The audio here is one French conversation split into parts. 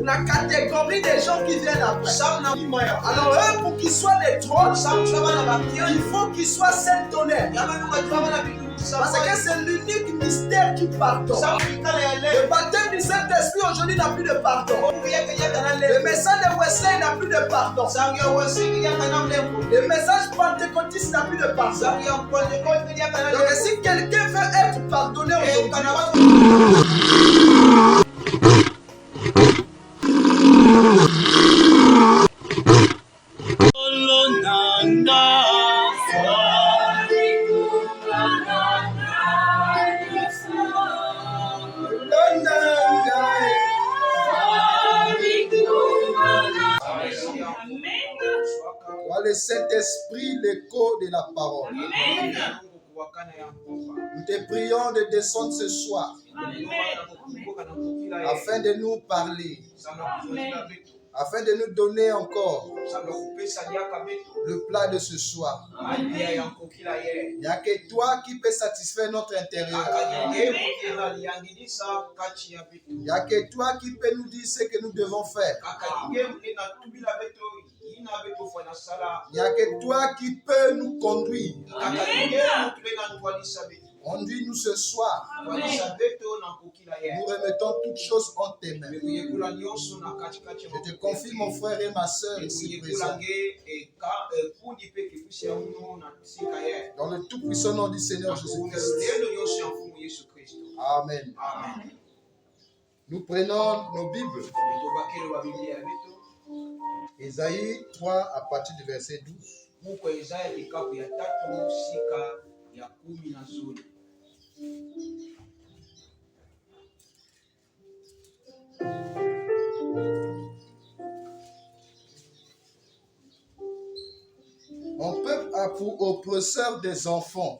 la catégorie des gens qui viennent après. Alors eux, pour qu'ils soient des trônes, il faut qu'ils soient sept tonnerres. Parce que c'est l'unique mystère qui pardonne. Le baptême du Saint-Esprit aujourd'hui n'a plus de pardon. Le message de Wesley n'a plus de pardon. Le message pentecôtiste n'a plus de pardon. Donc si quelqu'un veut être pardonné aujourd'hui, le Saint-Esprit, l'écho de la parole. Amen. Nous te prions de descendre ce soir afin de nous parler, afin de nous donner encore le plat de ce soir. Il n'y a que toi qui peux satisfaire notre intérieur. Il n'y a que toi qui peux nous dire ce que nous devons faire. Il n'y a que toi qui peux nous conduire. Conduis-nous ce soir. Amen. Nous remettons toutes choses en tes mains. Je te confie mon frère et ma soeur ici présents. Dans le tout puissant nom du Seigneur Jésus-Christ. Amen. Amen. Nous prenons nos Bibles. Ésaïe 3 à partir du verset 12. Mon peuple a pour oppresseur des enfants.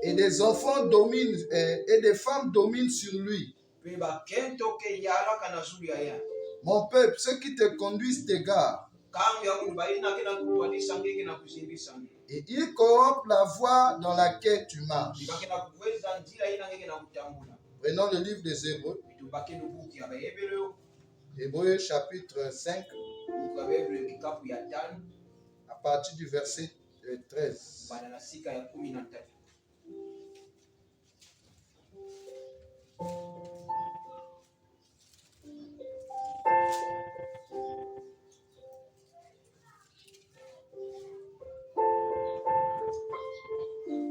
Et des enfants dominent, et des femmes dominent sur lui. Mon peuple, ceux qui te conduisent t'égarent. Et ils corrompent la voie dans laquelle tu marches. Prenons le livre des Hébreux. Hébreux chapitre 5. À partir du verset 13.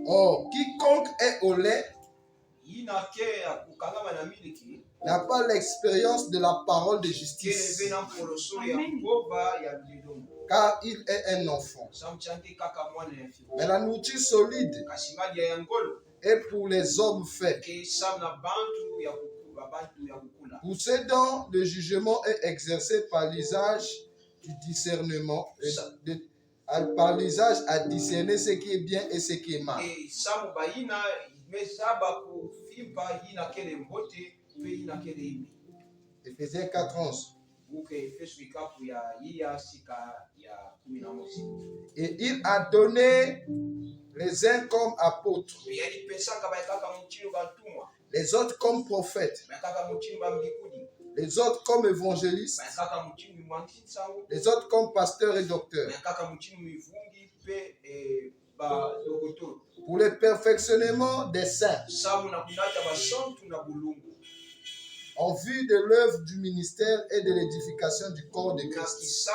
Or, quiconque est au lait n'a pas l'expérience de la parole de justice, car il est un enfant. Mais la nourriture solide est pour les hommes faibles, pour ceux dont le jugement est exercé par l'usage du discernement, par l'usage à discerner ce qui est bien et ce qui est mal. Éphésiens 4:11. Et il a donné les uns comme apôtres, les autres comme prophètes, les autres comme évangélistes, les autres comme pasteurs et docteurs, pour le perfectionnement des saints, en vue de l'œuvre du ministère et de l'édification du corps de Christ,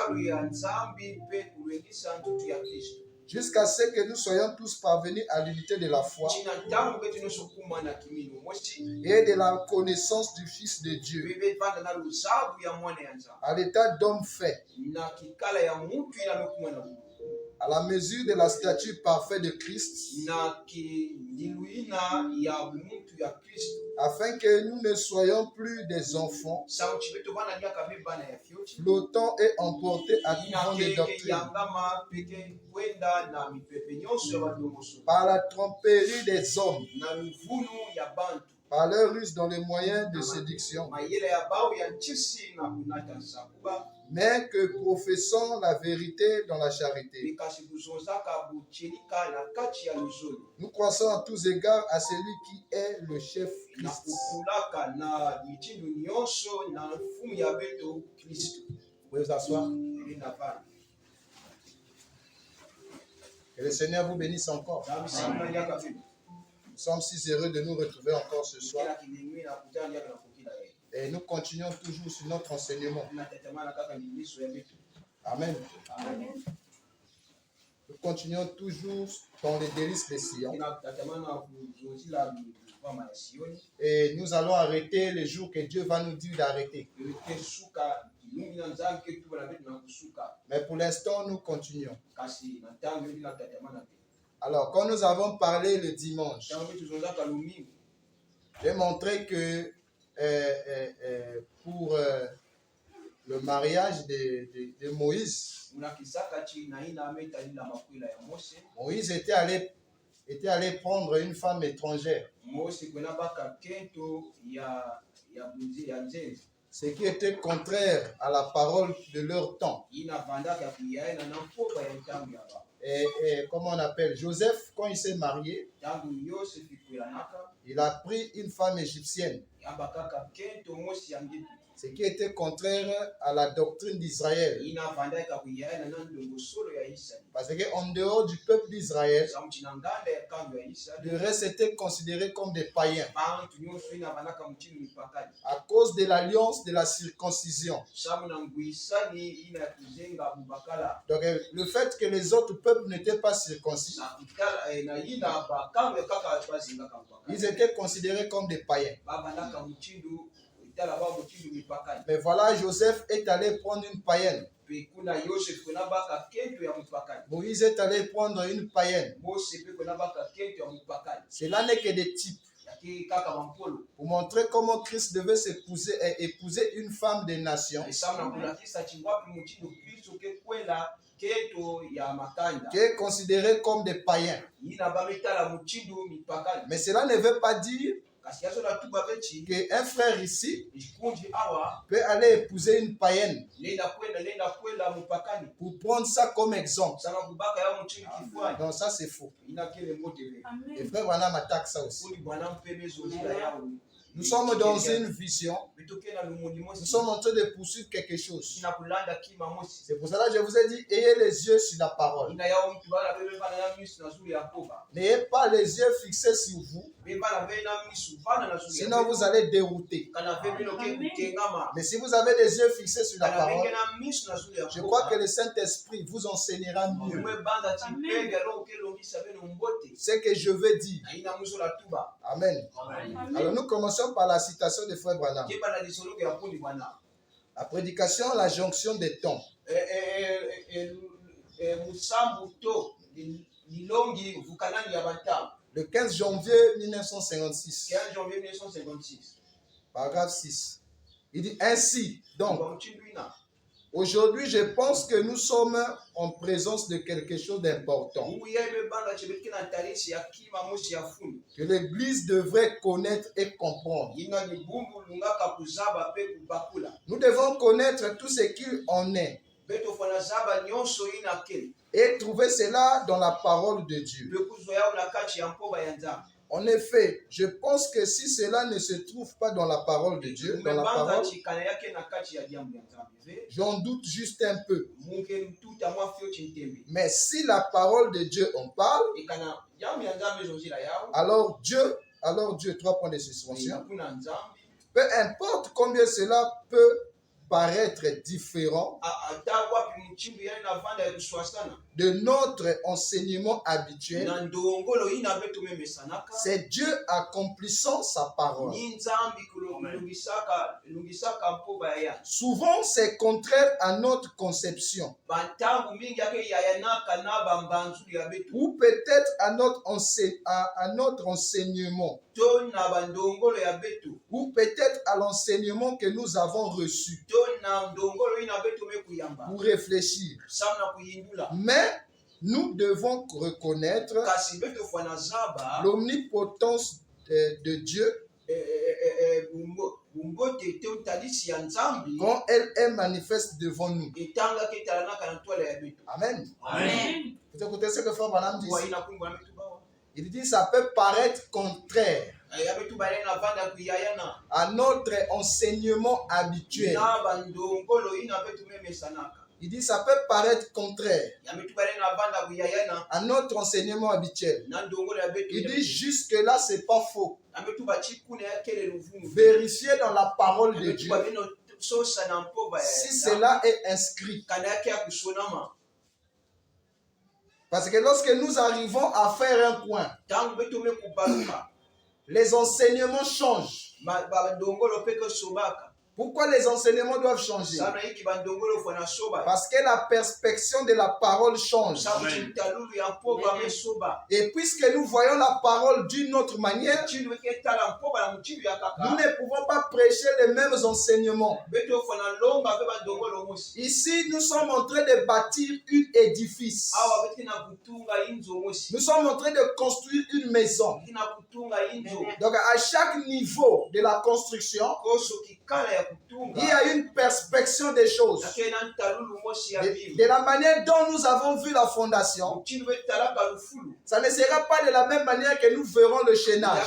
jusqu'à ce que nous soyons tous parvenus à l'unité de la foi et de la connaissance du Fils de Dieu, à l'état d'homme fait, à la mesure de la stature parfaite de Christ, afin que nous ne soyons plus des enfants, flottant et emportés à tout vent de doctrine, par la tromperie des hommes, par leur ruse dans les moyens de séduction, mais que professant la vérité dans la charité. Nous croissons à tous égards à celui qui est le chef Christ. Vous pouvez vous asseoir. Que le Seigneur vous bénisse encore. Nous sommes si heureux de nous retrouver encore ce soir. Et nous continuons toujours sur notre enseignement. Amen. Amen. Nous continuons toujours dans les délices de Sion. Et nous allons arrêter les jours que Dieu va nous dire d'arrêter. Mais pour l'instant, nous continuons. Alors, quand nous avons parlé le dimanche, j'ai montré que pour le mariage de Moïse, Moïse était allé prendre une femme étrangère. Ce qui était contraire à la parole de leur temps. Et comment on appelle Joseph, quand il s'est marié, il a pris une femme égyptienne. Ce qui était contraire à la doctrine d'Israël. Parce qu'en dehors du peuple d'Israël, le reste était considéré comme des païens. À cause de l'alliance de la circoncision. Donc le fait que les autres peuples n'étaient pas circoncis, ils étaient considérés comme des païens. Mais voilà, Joseph est allé prendre une païenne. Moïse est allé prendre une païenne. Cela n'est que des types. Pour montrer comment Christ devait épouser une femme des nations qui est considérée comme des païens. Mais cela ne veut pas dire qu'un frère ici peut aller épouser une païenne pour prendre ça comme exemple. Non, ça c'est faux. Et frère Branham attaque ça aussi. Nous sommes dans une vision. Nous sommes en train de poursuivre quelque chose. C'est pour cela que je vous ai dit, ayez les yeux sur la parole. N'ayez pas les yeux fixés sur vous. Sinon vous allez dérouter. Mais si vous avez les yeux fixés sur la parole, je crois que le Saint-Esprit vous enseignera mieux ce que je veux dire. Amen. Alors nous commençons par la citation de Frère Branham. La prédication, la jonction des temps. Le 15 janvier 1956. Paragraphe 6. Il dit ainsi, donc, aujourd'hui, je pense que nous sommes en présence de quelque chose d'important. Que l'Église devrait connaître et comprendre. Nous devons connaître tout ce qu'il en est. Et trouver cela dans la parole de Dieu. En effet, je pense que si cela ne se trouve pas dans la parole de Dieu, dans la parole, j'en doute juste un peu. Mais si la parole de Dieu en parle, alors Dieu, 3 points de suspension, peu importe combien cela peut paraître différent de notre enseignement habituel, c'est Dieu accomplissant sa parole. Souvent, c'est contraire à notre conception. Ou peut-être à notre enseignement. Ou peut-être à l'enseignement que nous avons reçu. Pour réfléchir. Mais nous devons reconnaître l'omnipotence de Dieu quand elle est manifeste devant nous. Amen. Amen. Vous écoutez ce que Frère Branham dit? Il dit ça peut paraître contraire à notre enseignement habituel. Il dit ça peut paraître contraire à notre enseignement habituel. Il dit jusque-là, c'est pas faux. Vérifiez dans la parole de Dieu si cela est inscrit. Parce que lorsque nous arrivons à faire un point, les enseignements changent. Pourquoi les enseignements doivent changer? Parce que la perspective de la parole change. Amen. Et puisque nous voyons la parole d'une autre manière, nous ne pouvons pas prêcher les mêmes enseignements. Ici, nous sommes en train de bâtir un édifice. Nous sommes en train de construire une maison. Donc, à chaque niveau de la construction, il y a une perspective des choses. De la manière dont nous avons vu la fondation, ça ne sera pas de la même manière que nous verrons le chaînage.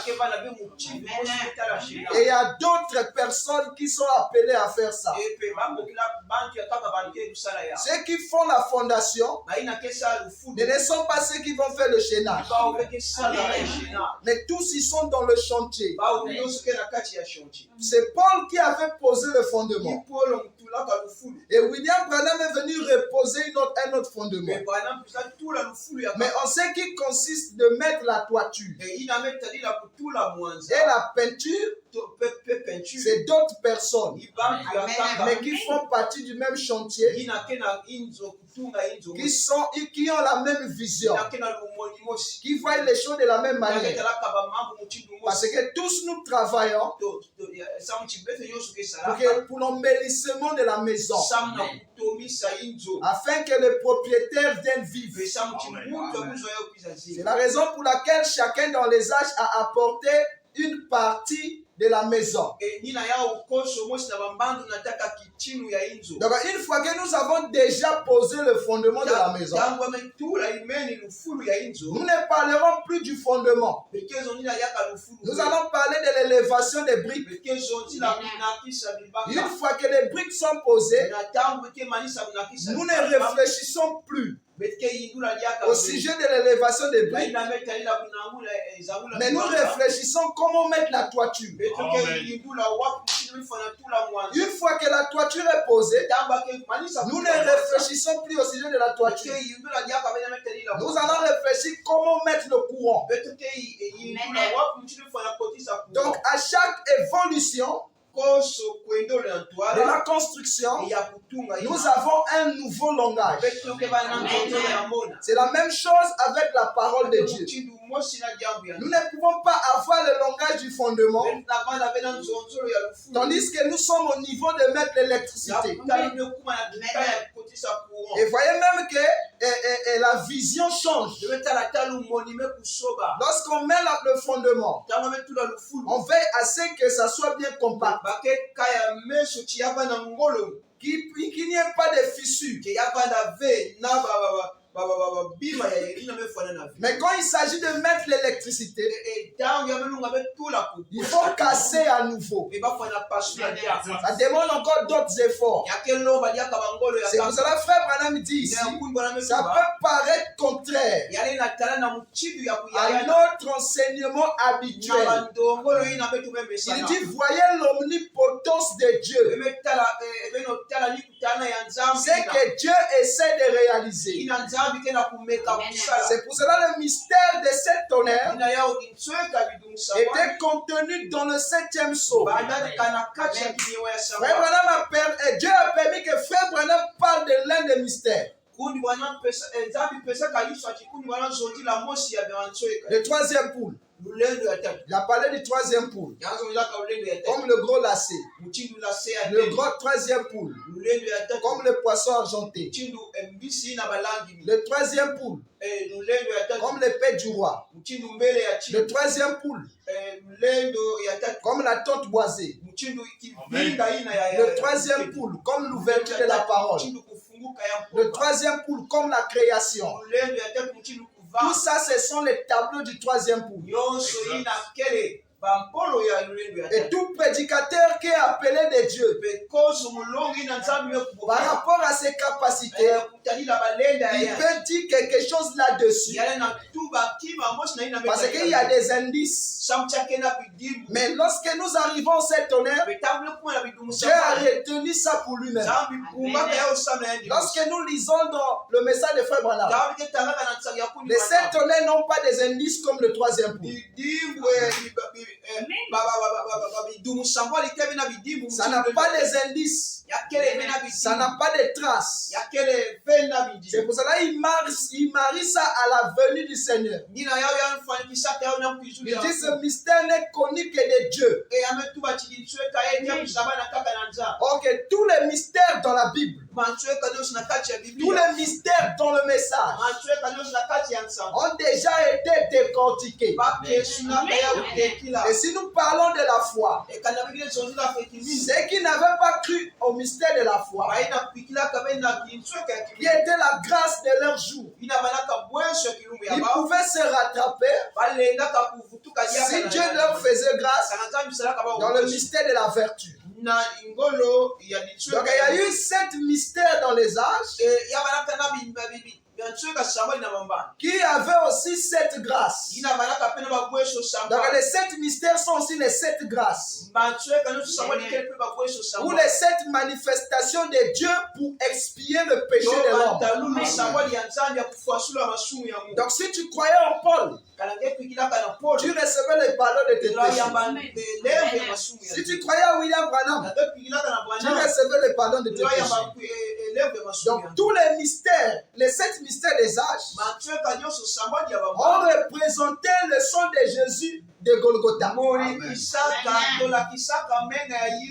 Et il y a d'autres personnes qui sont appelées à faire ça. Ceux qui font la fondation ne sont pas ceux qui vont faire le chaînage. Mais tous ils sont dans le chantier. C'est Paul qui avait posé le fondement. Et William Branham est venu reposer un autre fondement. Mais en ce qui consiste de mettre la toiture et la peinture, c'est d'autres personnes, mais qui font partie du même chantier, qui ont la même vision, qui voient les choses de la même manière. Parce que tous nous travaillons pour l'embellissement de la maison, afin que le propriétaire vienne vivre. C'est la raison pour laquelle chacun dans les âges a apporté une partie de la maison. Donc une fois que nous avons déjà posé le fondement de la maison, nous ne parlerons plus du fondement. Nous allons parler de l'élévation des briques. Une fois que les briques sont posées, nous ne réfléchissons plus au sujet de l'élévation des briques, mais nous réfléchissons comment mettre la toiture. Une fois que la toiture est posée, nous ne réfléchissons plus au sujet de la toiture. Nous allons réfléchir comment mettre le courant. Donc à chaque évolution de la construction, nous avons un nouveau langage. C'est la même chose avec la parole de Dieu. Nous ne pouvons pas avoir le langage du fondement, tandis que nous sommes au niveau de mettre l'électricité. Et voyez même que la vision change. Lorsqu'on met le fondement, on veille à ce que ça soit bien compact, qu'il n'y ait pas de fissures. Mais quand il s'agit de mettre l'électricité, il faut casser à nouveau. Ça demande encore d'autres efforts. C'est pour cela que Frère Branham dit ici, ça peut paraître contraire à notre enseignement habituel. Il dit, voyez l'omnipotence de Dieu. C'est que Dieu essaie de réaliser. C'est pour cela le mystère de cet tonnerre était contenu dans le 7e psaume. Dieu a permis que Frère Branham parle de l'un des mystères. Le 3e poule. Il a parlé du troisième poule. Comme le gros lacet. Le gros troisième poule. Comme le poisson argenté. Le troisième poule. Comme l'épée du roi. Le troisième poule. Comme la tente boisée. Le troisième poule. Comme l'ouverture de la parole. Le troisième poule. Comme la création. Tout ça, ce sont les tableaux du troisième poule. Et tout prédicateur qui est appelé de Dieu par rapport à ses capacités, il peut dire quelque chose là-dessus. Parce qu'il y a des indices. Mais lorsque nous arrivons au cet honneur, Dieu a retenu ça pour lui-même. Lorsque nous lisons dans le message de Frère Branham, les sept honneurs n'ont pas des indices comme le troisième poule. Ça n'a pas des indices. Ça n'a pas de traces. C'est pour cela qu'il marie ça à la venue du Seigneur. Il dit ce mystère n'est connu que de Dieu. Ok, tous les mystères dans la Bible, tous les mystères dans le message ont déjà été décortiqués. Et si nous parlons de la foi, ceux qui n'avaient pas cru au mystère de la foi, qui était la grâce de leur jour, ils pouvaient se rattraper si Dieu leur faisait grâce dans le mystère de la vertu. Donc il y a eu 7 mystères dans les âges qui avaient aussi 7 grâces. Donc les 7 mystères sont aussi les 7 grâces. Ou les 7 manifestations de Dieu pour expier le péché de l'homme. Donc si tu croyais en Paul, tu recevais le pardon de tes péchés. Si tu croyais à William Branham, tu recevais le pardon de tes péchés. Donc tous les mystères, les 7 mystères des âges ont représenté le sang de Jésus de Golgotha.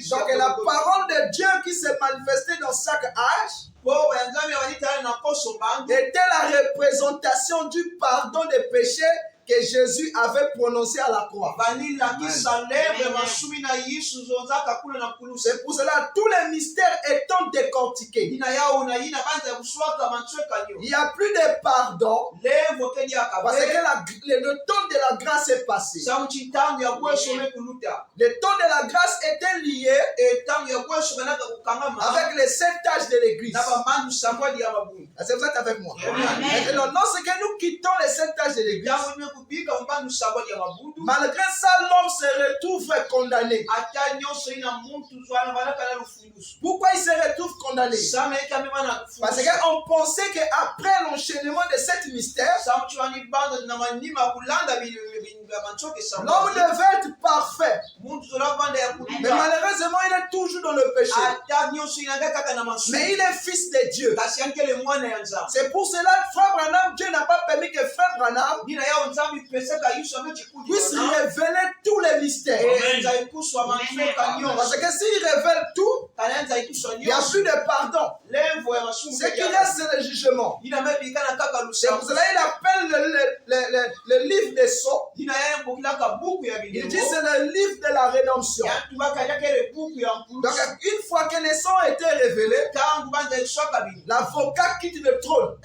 Donc la parole de Dieu qui s'est manifestée dans chaque âge était la représentation du pardon des péchés que Jésus avait prononcé à la croix. C'est pour cela tous les mystères étant décortiqués. Il n'y a plus de pardon parce que le temps de la grâce est passé. Le temps de la grâce était lié avec les 7 âges de l'église. C'est vous êtes avec moi. Maintenant, lorsque nous quittons les 7 âges de l'église, malgré ça, l'homme se retrouve condamné. Pourquoi il se retrouve condamné? Parce qu'on pensait qu'après l'enchaînement de 7 mystères, l'homme devait être parfait. Mais malheureusement, il est toujours dans le péché. Mais il est fils de Dieu. C'est pour cela que Frère Branham, Dieu n'a pas permis que Frère Branham puisse révéler tous les mystères. Parce que s'il révèle tout, il n'y a plus de pardon. Ce qui reste, c'est le jugement. C'est pour cela qu'il appelle le livre des sceaux. Il dit c'est le livre de la rédemption. Donc une fois que les sceaux ont été révélés, l'avocat quitte le trône.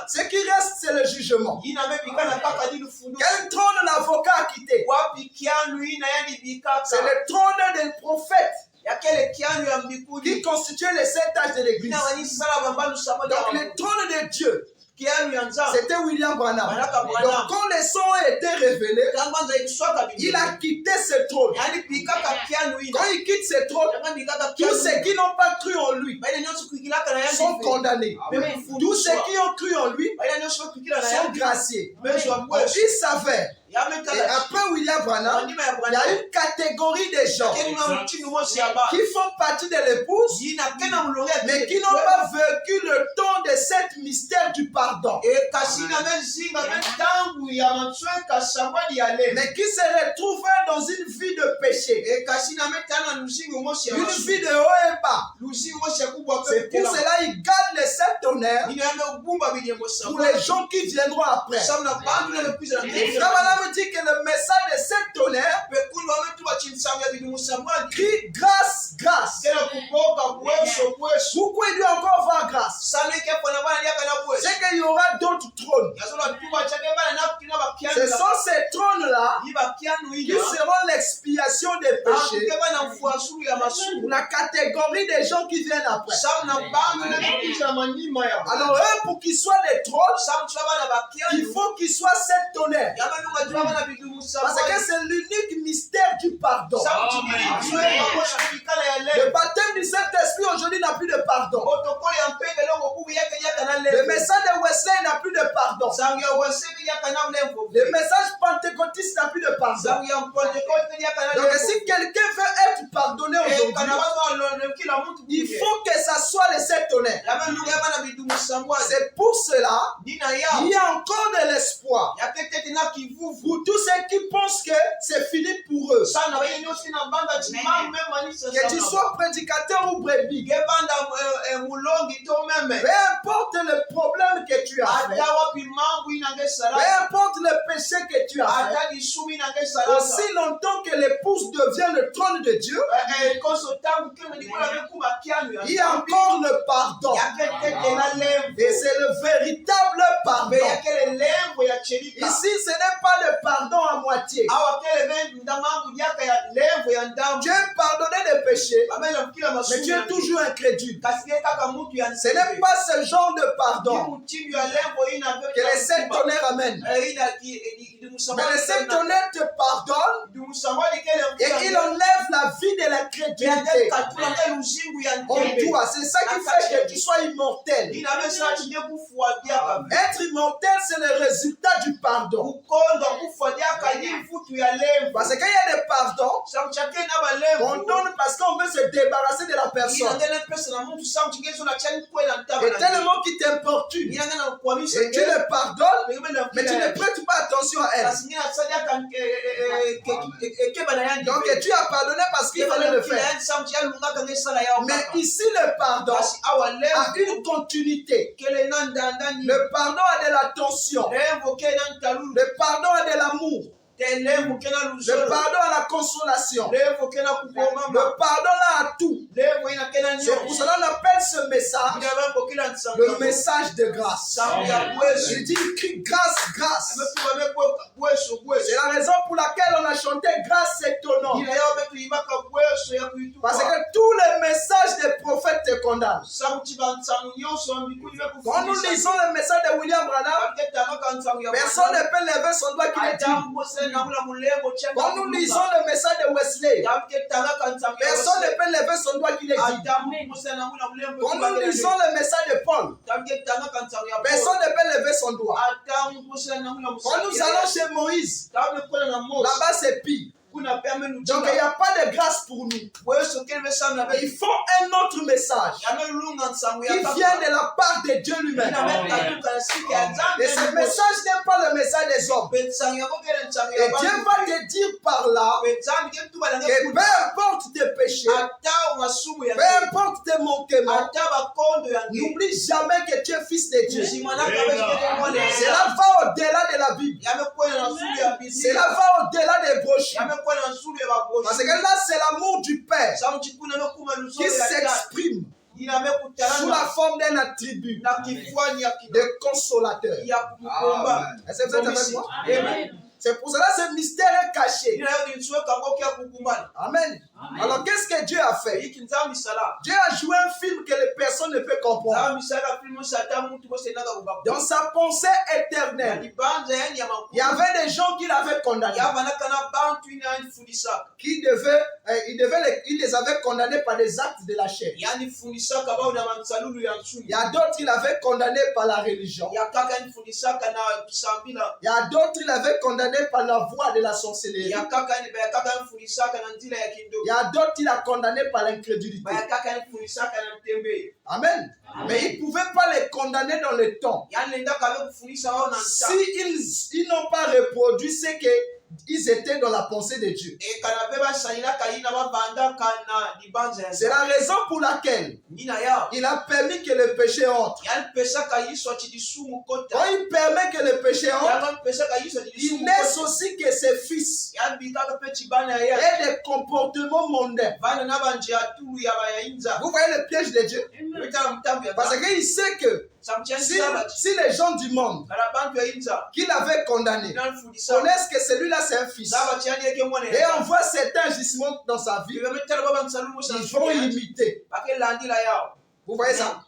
Ce qui reste, c'est le jugement. Quel trône l'avocat a quitté? C'est le trône des prophètes qui constituait les 7 âges de l'église. Donc le trône de Dieu, c'était William Branham. Donc quand les sons ont été révélés, il a quitté ce trône. Quand il quitte ce trône, tous ceux qui n'ont pas cru en lui sont condamnés. Tous ceux qui ont cru en lui sont graciés. Il savait Et après William Branham, il y a une catégorie de gens qui font partie de l'épouse, mais qui n'ont pas vécu le temps de cette mystère du pardon. Mais qui se retrouvent dans une vie de péché. Une vie de haut et bas. C'est pour cela qu'ils gardent les 7 tonnerres pour les gens qui viendront après. Me dit que le message de 7 tonnerres crie grâce, grâce. Pourquoi il doit encore avoir grâce? C'est qu'il y aura d'autres trônes. Ce sont ces trônes-là qui seront l'expiation des péchés pour la catégorie des gens qui viennent après. Alors eux, pour qu'ils soient des trônes, il faut qu'ils soient 7 tonnerres. Parce que c'est l'unique mystère du pardon. Le baptême du Saint-Esprit aujourd'hui n'a plus de pardon. Le message de Wesley n'a plus de pardon. Le message pentecôtiste n'a plus de pardon. Donc si quelqu'un veut être pardonné aujourd'hui, il faut que ça soit les 7 tonnerres. C'est pour cela qu'il y a encore de l'espoir pour tous ceux qui pensent que c'est fini pour eux. Que tu sois prédicateur ou brebis, peu importe le problème que tu as fait, peu importe le péché que tu as fait, aussi longtemps que l'épouse devient le trône de Dieu, il y a encore le pardon. Et c'est le véritable pardon. Ici, ce n'est pas le pardon à moitié. Tu es pardonné des péchés, mais tu es toujours incrédule. Ce n'est pas ce genre de pardon que les 7 tonnerres amènent. Mais les 7 tonnerres te pardonnent et il enlève la vie de l'incrédulité en toi. C'est ça qui fait que tu sois immortel. Être immortel, c'est le résultat du pardon. Parce qu'il y a des pardons qu'on donne parce qu'on veut se débarrasser de la personne. Et tellement qu'il t'importune. Et tu le pardonnes, mais tu ne prêtes pas attention à elle. Donc tu as pardonné parce qu'il fallait le faire. Mais ici le pardon a une continuité. Le pardon a de l'attention. Le pardon a de l'amour. Le pardon à la consolation. Le pardon a tout. C'est pour cela qu'on appelle ce message le message de grâce. Il dit grâce, grâce. C'est la raison pour laquelle on a chanté grâce étonnante. Parce que tous les messages des prophètes te condamnent. Quand nous lisons le message de William Branham, personne ne peut lever son doigt qui le dit. Quand nous lisons le message de Wesley, personne ne peut lever son doigt qui le dit. Quand nous lisons le message de Paul, personne ne peut lever son doigt. Quand nous allons chez Moïse, là-bas c'est pire. Donc il n'y a pas de grâce pour nous. Il faut un autre message qui vient de la part de Dieu lui-même. Et ce message n'est pas le message des hommes. Et Dieu va te dire par là que peu importe tes péchés, peu importe tes manquements, n'oublie jamais que tu es fils de Dieu. Cela va au-delà de la Bible. Cela va au-delà des brochures. Parce que là, c'est l'amour du Père qui s'exprime sous la forme d'un attribut de consolateur. Est-ce que vous êtes avec moi? C'est pour cela que ce mystère est caché. Amen. Alors qu'est-ce que Dieu a fait? Dieu a joué un film que les personnes ne peuvent comprendre. Dans sa pensée éternelle, il y avait des gens qui l'avaient condamné. Il les avait condamnés par des actes de la chair. Il y a d'autres qui l'avaient condamné par la religion. Il y a d'autres qui l'avaient condamné par la voie de la sorcellerie. Il y a d'autres qui l'ont condamné par l'incrédulité. Amen. Mais ils ne pouvaient pas les condamner dans le temps. Si ils n'ont pas reproduit ce qu'ils étaient dans la pensée de Dieu. C'est la raison pour laquelle il a permis que le péché entre. Quand il permet que le péché entre, il laisse aussi que ses fils aient des comportements mondains. Vous voyez le piège de Dieu? Parce qu'il sait que si les gens du monde qui l'avaient condamné connaissent que celui-là c'est un fils et on voit certains agissements dans sa vie, ils vont imiter. Vous voyez ça?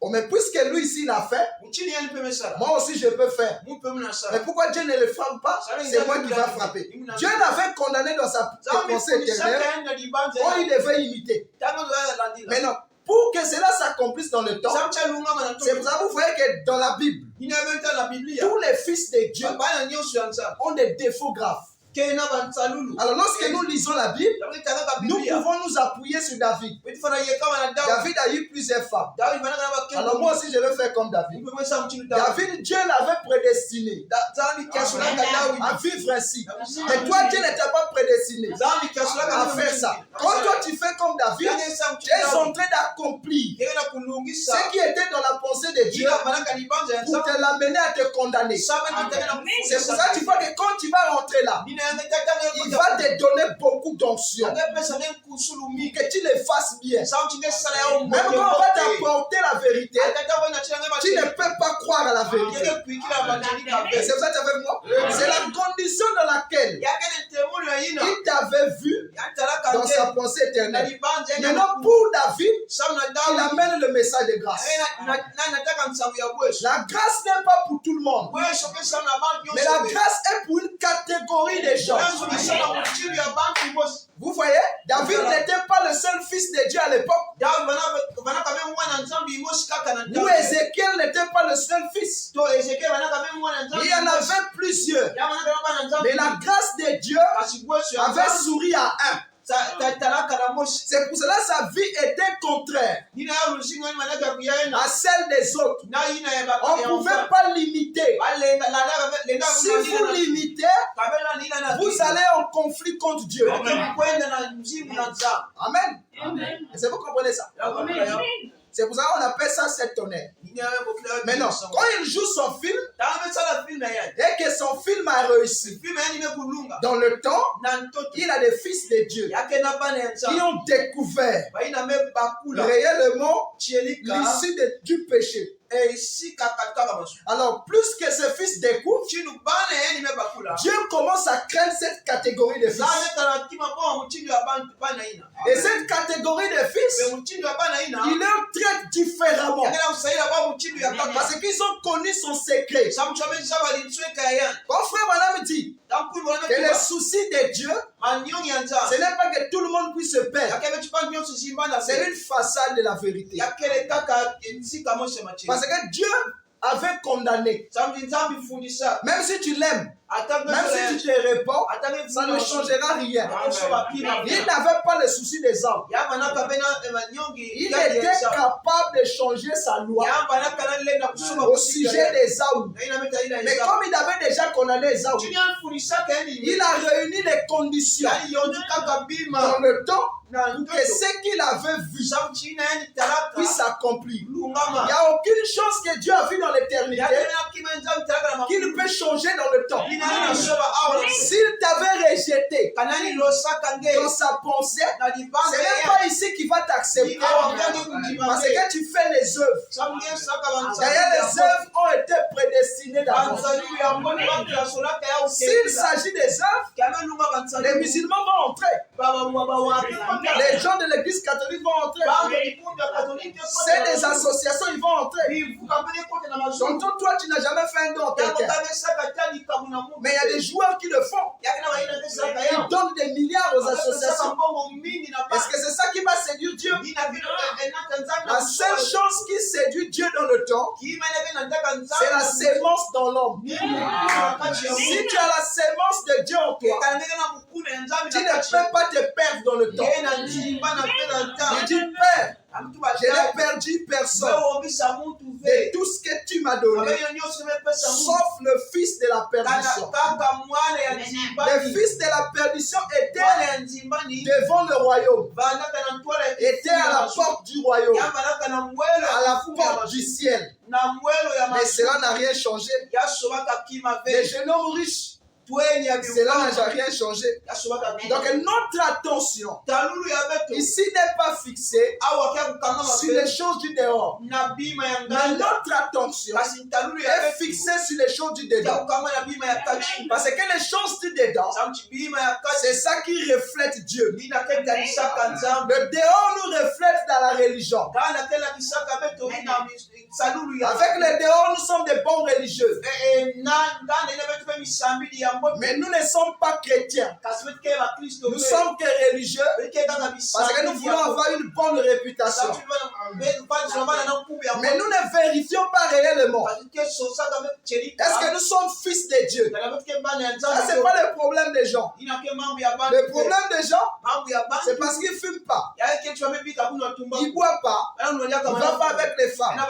Oh, mais puisque lui ici l'a fait, moi aussi je peux faire. Mais pourquoi Dieu ne le frappe pas? C'est moi qui va frapper. Dieu l'avait condamné dans sa pensée éternelle. Oh, il devait imiter. Mais non. Pour que cela s'accomplisse dans le temps, c'est pour ça que vous voyez que dans la Bible, tous les fils de Dieu ont des défauts graves. Alors lorsque nous lisons la Bible, nous pouvons nous appuyer sur David. David a eu plusieurs femmes. Alors moi aussi je vais faire comme David. David, Dieu l'avait prédestiné à vivre ainsi. Mais toi Dieu ne t'a pas prédestiné à faire ça. Quand toi tu fais comme David, tu es en train d'accomplir ce qui était dans la pensée de Dieu pour te l'amener à te condamner. C'est pour ça que tu vois que quand tu vas rentrer là, il va te donner beaucoup d'onction que tu le fasses bien. Même quand on va t'apporter la vérité, tu ne peux pas croire à la vérité. C'est pour ça que tu es avec moi. C'est la condition dans laquelle il t'avait vu dans sa pensée éternelle. Maintenant pour David, il amène le message de grâce. La grâce n'est pas pour tout le monde, mais la grâce est pour une catégorie de gens. Vous voyez, David n'était pas le seul fils de Dieu à l'époque. Ou Ézéchiel n'était pas le seul fils. Il y en avait plusieurs. Mais la grâce de Dieu avait souri à un. C'est pour cela que sa vie était contraire à celle des autres. On ne pouvait pas l'imiter. Si vous l'imitez, vous allez en conflit contre Dieu. Amen. Est-ce que vous comprenez ça? C'est pour ça qu'on appelle ça septonnaire. Maintenant, quand il joue son film et que son film a réussi, dans le temps, il a des fils de Dieu qui ont découvert réellement l'issue du péché. Alors, plus que ce fils découvre, Dieu commence à craindre cette catégorie de fils. Et cette catégorie de fils, il les traite différemment. Parce qu'ils ont connu son secret. Quand frère Madame dit que le souci de Dieu, ce n'est pas que tout le monde puisse se perdre. C'est une façade de la vérité. Parce que Dieu avait condamné. Même si tu l'aimes, même si tu te réponds, ça ne changera rien. Il n'avait pas le souci des hommes. Il était capable de changer sa loi au sujet des Aou. Mais comme il avait déjà condamné les Aou, il a réuni les conditions dans le temps pour que ce qu'il avait vu puisse s'accomplir. Il n'y a aucune chose que Dieu a vue dans l'éternité qui ne peut changer dans le temps. S'il t'avait rejeté dans sa pensée, ce n'est pas ici qu'il va t'accepter parce que tu fais les œuvres. D'ailleurs, les œuvres ont été prédestinées d'avance. S'il s'agit des œuvres, les musulmans vont entrer. Les gens de l'église catholique vont entrer. C'est des associations, ils vont entrer. Donc toi, tu n'as jamais fait un don à quelqu'un. Mais il y a des joueurs qui le font. Ils donnent des milliards aux associations. Est-ce que c'est ça qui va séduire Dieu? La seule chose qui séduit Dieu dans le temps, c'est la sémence dans l'homme. Si tu as la sémence de Dieu en toi, tu ne peux pas te perdre dans le temps. Il dit, Père, je n'ai perdu personne de tout ce que tu m'as donné, sauf le fils de la perdition. Le fils de la perdition était devant le royaume, était à la porte du royaume, à la porte du ciel. Mais cela n'a rien changé. Les jeunes hommes riches, cela n'a rien changé. Donc notre attention ici n'est pas fixée sur les choses du dehors. Mais notre attention est fixée sur les choses du dedans. Parce que les choses du dedans, c'est ça qui reflète Dieu. Le dehors nous reflète dans la religion. Avec le dehors, nous sommes des bons religieux. Mais nous ne sommes pas chrétiens. Nous sommes que religieux parce que nous voulons avoir une bonne réputation. Mais nous ne vérifions pas réellement. Est-ce que nous sommes fils de Dieu? Ça, ce n'est pas le problème des gens. Le problème des gens, c'est parce qu'ils ne fument pas. Ils ne boivent pas. Ils ne vont pas avec les femmes. Ils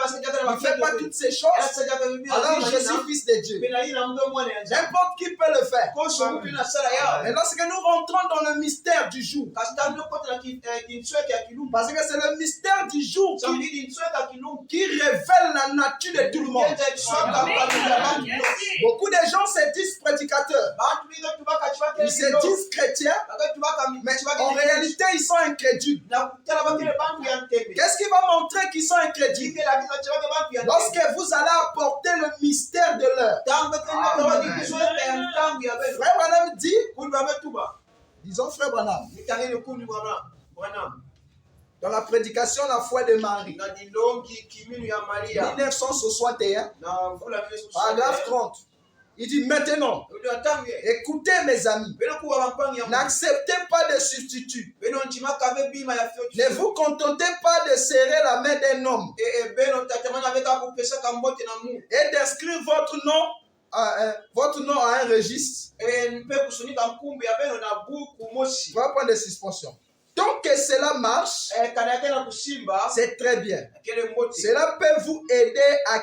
ne font pas toutes ces choses. Alors je suis fils de Dieu. N'importe qui peut le faire. Mais lorsque nous rentrons dans le mystère du jour, parce que c'est le mystère du jour qui révèle la nature de tout le monde. Beaucoup de gens se disent prédicateurs. Ils se disent chrétiens, mais en réalité ils sont incrédules. Qu'est-ce qui va montrer qu'ils sont incrédules? Lorsque vous allez apporter le mystère de l'heure. Frère Branham dit, disons Frère Branham, dans la prédication La foi de Marie, 1961, paragraphe 30, il dit maintenant, écoutez mes amis, n'acceptez pas de substitut. Ne vous contentez pas de serrer la main d'un homme et d'inscrire votre nom à un registre. Voilà point de suspension. Tant que cela marche, c'est très bien. Cela peut vous aider à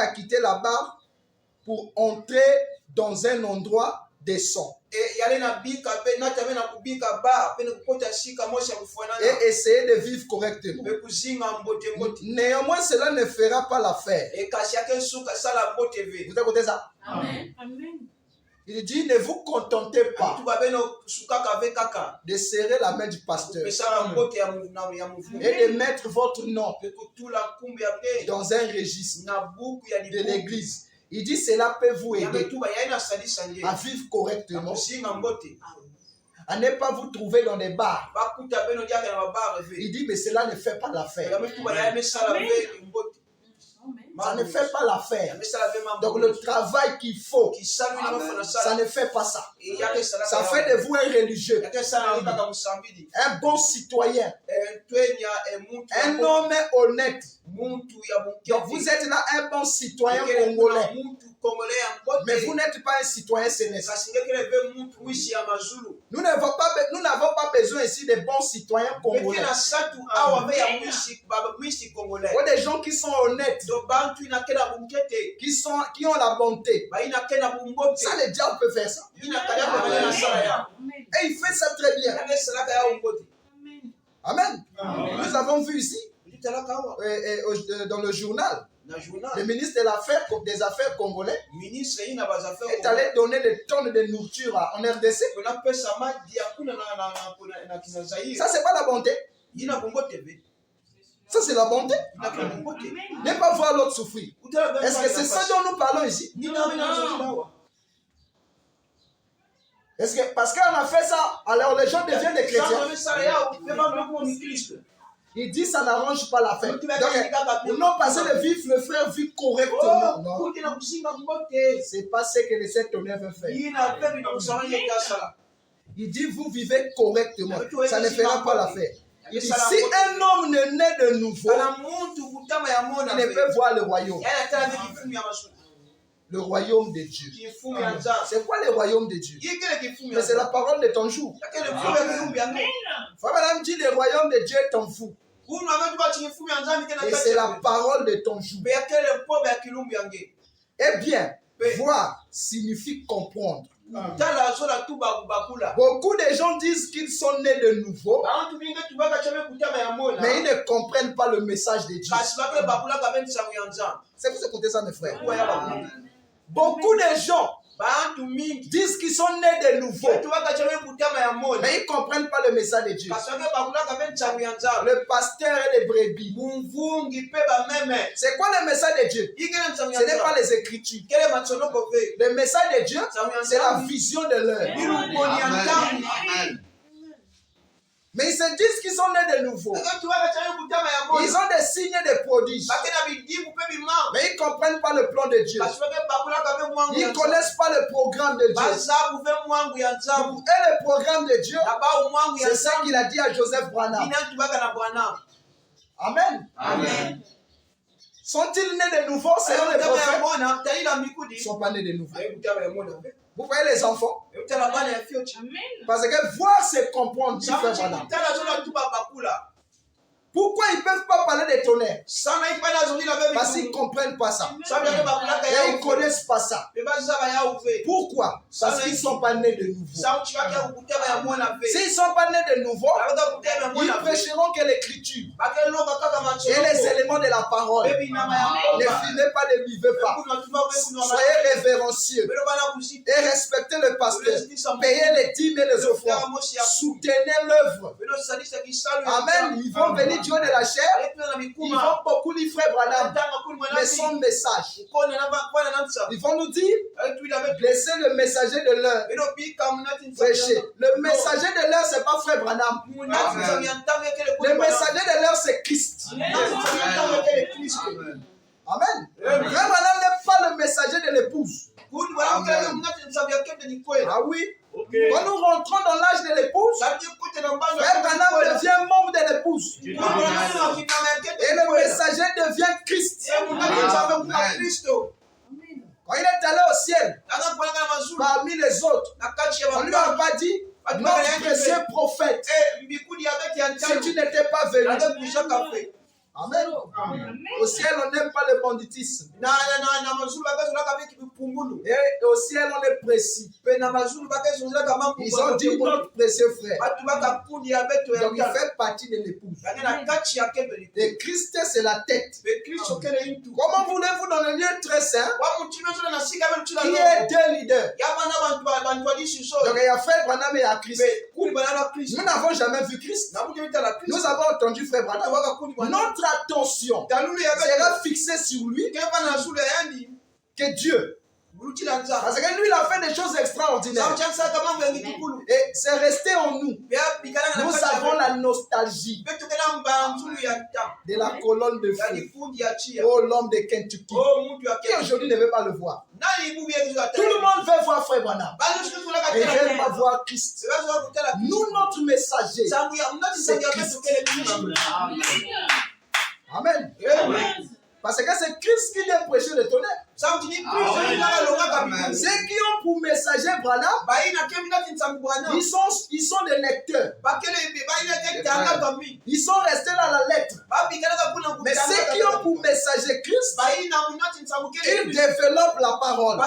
quitter la barre pour entrer dans un endroit décent. Et essayer de vivre correctement. Néanmoins, cela ne fera pas l'affaire. Vous écoutez ça? Amen. Il dit, ne vous contentez pas de serrer la main du pasteur et de mettre votre nom dans un registre de l'église. Il dit, cela peut vous aider à vivre correctement, à ne pas vous trouver dans des bars. Il dit, mais cela ne fait pas l'affaire. Ça ne fait pas l'affaire. Donc le travail qu'il faut, ça ne fait pas ça. Ça fait de vous un religieux, un bon citoyen, un homme honnête. Donc vous êtes là un bon citoyen congolais. Mais vous n'êtes pas un citoyen sénégalais. Nous n'avons pas besoin ici de bons citoyens congolais. Il y a des gens qui sont honnêtes, qui ont la bonté. Ça, le diable peut faire ça. Et il fait ça très bien. Amen. Nous avons vu ici, dans le journal, le ministre des Affaires congolais est allé donner des tonnes de nourriture en RDC. Ça, c'est pas la bonté. Ça, c'est la bonté. Ne pas voir l'autre souffrir. Est-ce que c'est ça dont nous parlons ici? Parce qu'on a fait ça, alors les gens deviennent des chrétiens. Il dit ça n'arrange pas l'affaire. Pour non passer de vivre, le frère vit correctement. Non. C'est pas ce que le Saint-Tonnerre veut faire. Il dit vous vivez correctement. Ça ne fera pas l'affaire. Il dit si un homme ne naît de nouveau, il ne peut voir le royaume. Le royaume de Dieu. C'est quoi le royaume de Dieu? Mais c'est la parole de ton jour. Frère Madame dit le royaume de Dieu est ton fou. Et c'est la parole de ton jour. Eh bien, voir signifie comprendre. Beaucoup de gens disent qu'ils sont nés de nouveau, mais ils ne comprennent pas le message de Dieu. C'est vous écoutez ça, mes frères. Beaucoup de gens disent qu'ils sont nés de nouveau, mais ils ne comprennent pas le message de Dieu. Le pasteur et les brebis. C'est quoi le message de Dieu? Ce n'est pas les Écritures. Le message de Dieu, c'est la vision de l'heure. Mais ils se disent qu'ils sont nés de nouveau. Ils ont des signes de prodiges. Mais ils ne comprennent pas le plan de Dieu. Ils ne connaissent pas le programme de Dieu. Et le programme de Dieu, c'est ça qu'il a dit à Joseph Branham. Amen. Amen. Sont-ils nés de nouveau selon les prophètes? Ils ne sont pas nés de nouveau. Vous voyez les enfants? Parce que voir, c'est comprendre. Pourquoi ils ne peuvent pas parler des tonnerres? Parce qu'ils ne comprennent pas ça. Et ils ne connaissent pas ça. Pourquoi? Parce qu'ils ne sont pas nés de nouveau. S'ils ne sont pas nés de nouveau, ils prêcheront que l'écriture et les éléments de la parole. Ne filmez pas, ne vivez pas. Soyez révérencieux et respectez le pasteur. Payez les dîmes et les offrandes. Soutenez l'œuvre. Amen. Ils vont venir Dieu de la chair, ils vont beaucoup lire frère Branham, mais son message. Ils vont nous dire, laissez le messager de l'heure prêcher. Le messager de l'heure, ce n'est pas frère Branham. Le messager de l'heure, c'est Christ. Amen. Frère Branham n'est pas le messager de l'épouse. Ah oui. Quand nous rentrons dans l'âge de l'épouse, frère Branham devient membre de l'épouse. Et le messager devient Christ. Quand il est allé au ciel, parmi les autres, on ne lui a pas dit, notre précieux prophète, si tu n'étais pas venu. Amen. Au ciel, on n'aime pas le banditisme. Et au ciel, on est précis. Ils ont dit notre précieux frère. Donc, il fait partie de l'épouse. Et Christ, c'est la tête. Comment voulez-vous dans le lieu très saint, qui est deux leaders? Donc, il y a frère Branham et il y a Christ. Nous n'avons jamais vu Christ. Nous avons entendu frère Branham. Notre attention sera fixée sur lui que Dieu. Parce que lui, il a fait des choses extraordinaires. Et c'est resté en nous. Nous avons la nostalgie de la colonne de feu. Oh, l'homme de Kentucky. Qui aujourd'hui ne veut pas le voir. Tout le monde veut voir frère Branham. Et il ne veut pas voir Christ. Nous, notre messager, c'est Christ. Amen. Parce que c'est Christ qui vient prêcher le tonnerre. Ceux qui ont pour messager Branham, ils sont des lecteurs. Ils sont restés dans la lettre. Mais ceux qui ont pour messager Christ, ils développent la parole.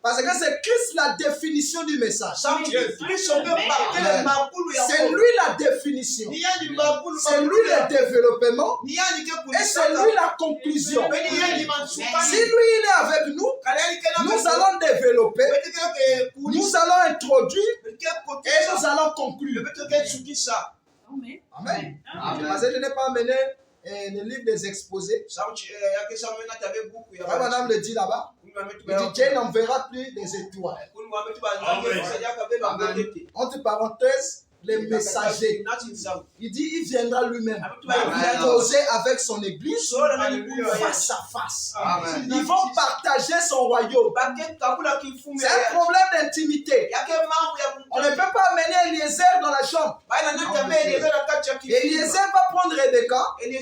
Parce que c'est Christ la définition du message. C'est lui la définition. C'est lui le développement. Et c'est lui la conclusion. Si lui il est avec nous, nous allons développer, nous allons introduire et nous allons conclure. Amen. Parce que je n'ai pas amené le livre des exposés. Madame le dit là-bas. Il dit Dieu n'enverra plus des étoiles. Entre parenthèses, les messagers. Il dit il viendra lui-même causer avec son église face à face. Ils vont partager son royaume. C'est un problème d'intimité. On ne peut pas amener Eliezer dans la chambre. Et Eliezer va prendre Rebecca et il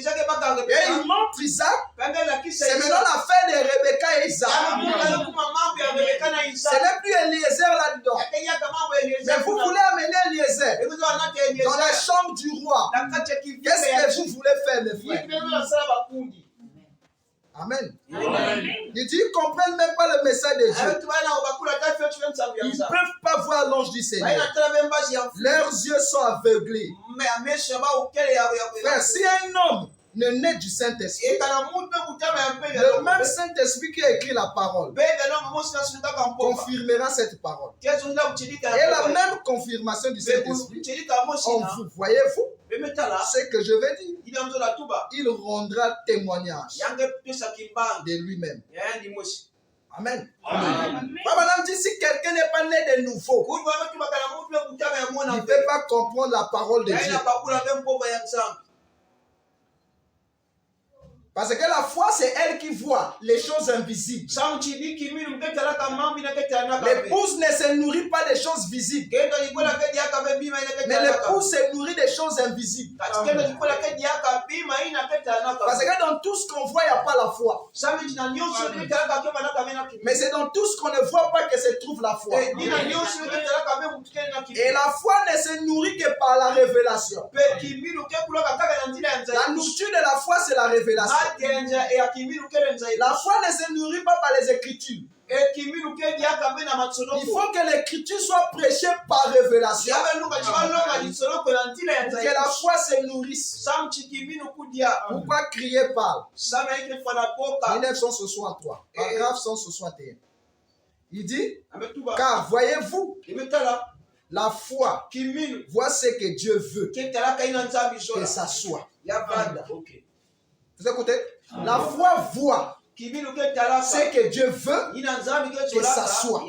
montre Isaac. C'est maintenant l'affaire de Rebecca et Isaac. Ce n'est plus Eliezer là-dedans. Mais vous voulez amener Eliezer dans la chambre du roi. Qu'est-ce que vous voulez faire, mes frères? Amen. Il dit, ils ne comprennent même pas le message de Dieu. Ils ne peuvent pas voir l'ange du Seigneur. Leurs yeux sont aveuglés. Frère, si un homme ne naît du Saint-Esprit, le même Saint-Esprit qui a écrit la parole confirmera cette parole. Et la même confirmation du Saint-Esprit en vous, voyez-vous ce que je vais dire, il rendra témoignage de lui-même. Amen. Madame dit, si quelqu'un n'est pas né de nouveau, il ne peut pas comprendre la parole de Dieu. Parce que la foi, c'est elle qui voit les choses invisibles. L'épouse ne se nourrit pas des choses visibles. Mais l'épouse se nourrit des choses invisibles. Parce que dans tout ce qu'on voit, il n'y a pas la foi. Mais c'est dans tout ce qu'on ne voit pas que se trouve la foi. Et la foi ne se nourrit que par la révélation. La nourriture de la foi, c'est la révélation. La foi ne se nourrit pas par les Écritures. Il faut que l'Écriture soit prêchée par révélation pour que la foi se nourrisse. Pourquoi crier par 1963, paragraphe 161. Il dit, car voyez-vous, la foi voit ce que Dieu veut que ça soit. Vous écoutez? La foi voit ce que Dieu veut que ça soit.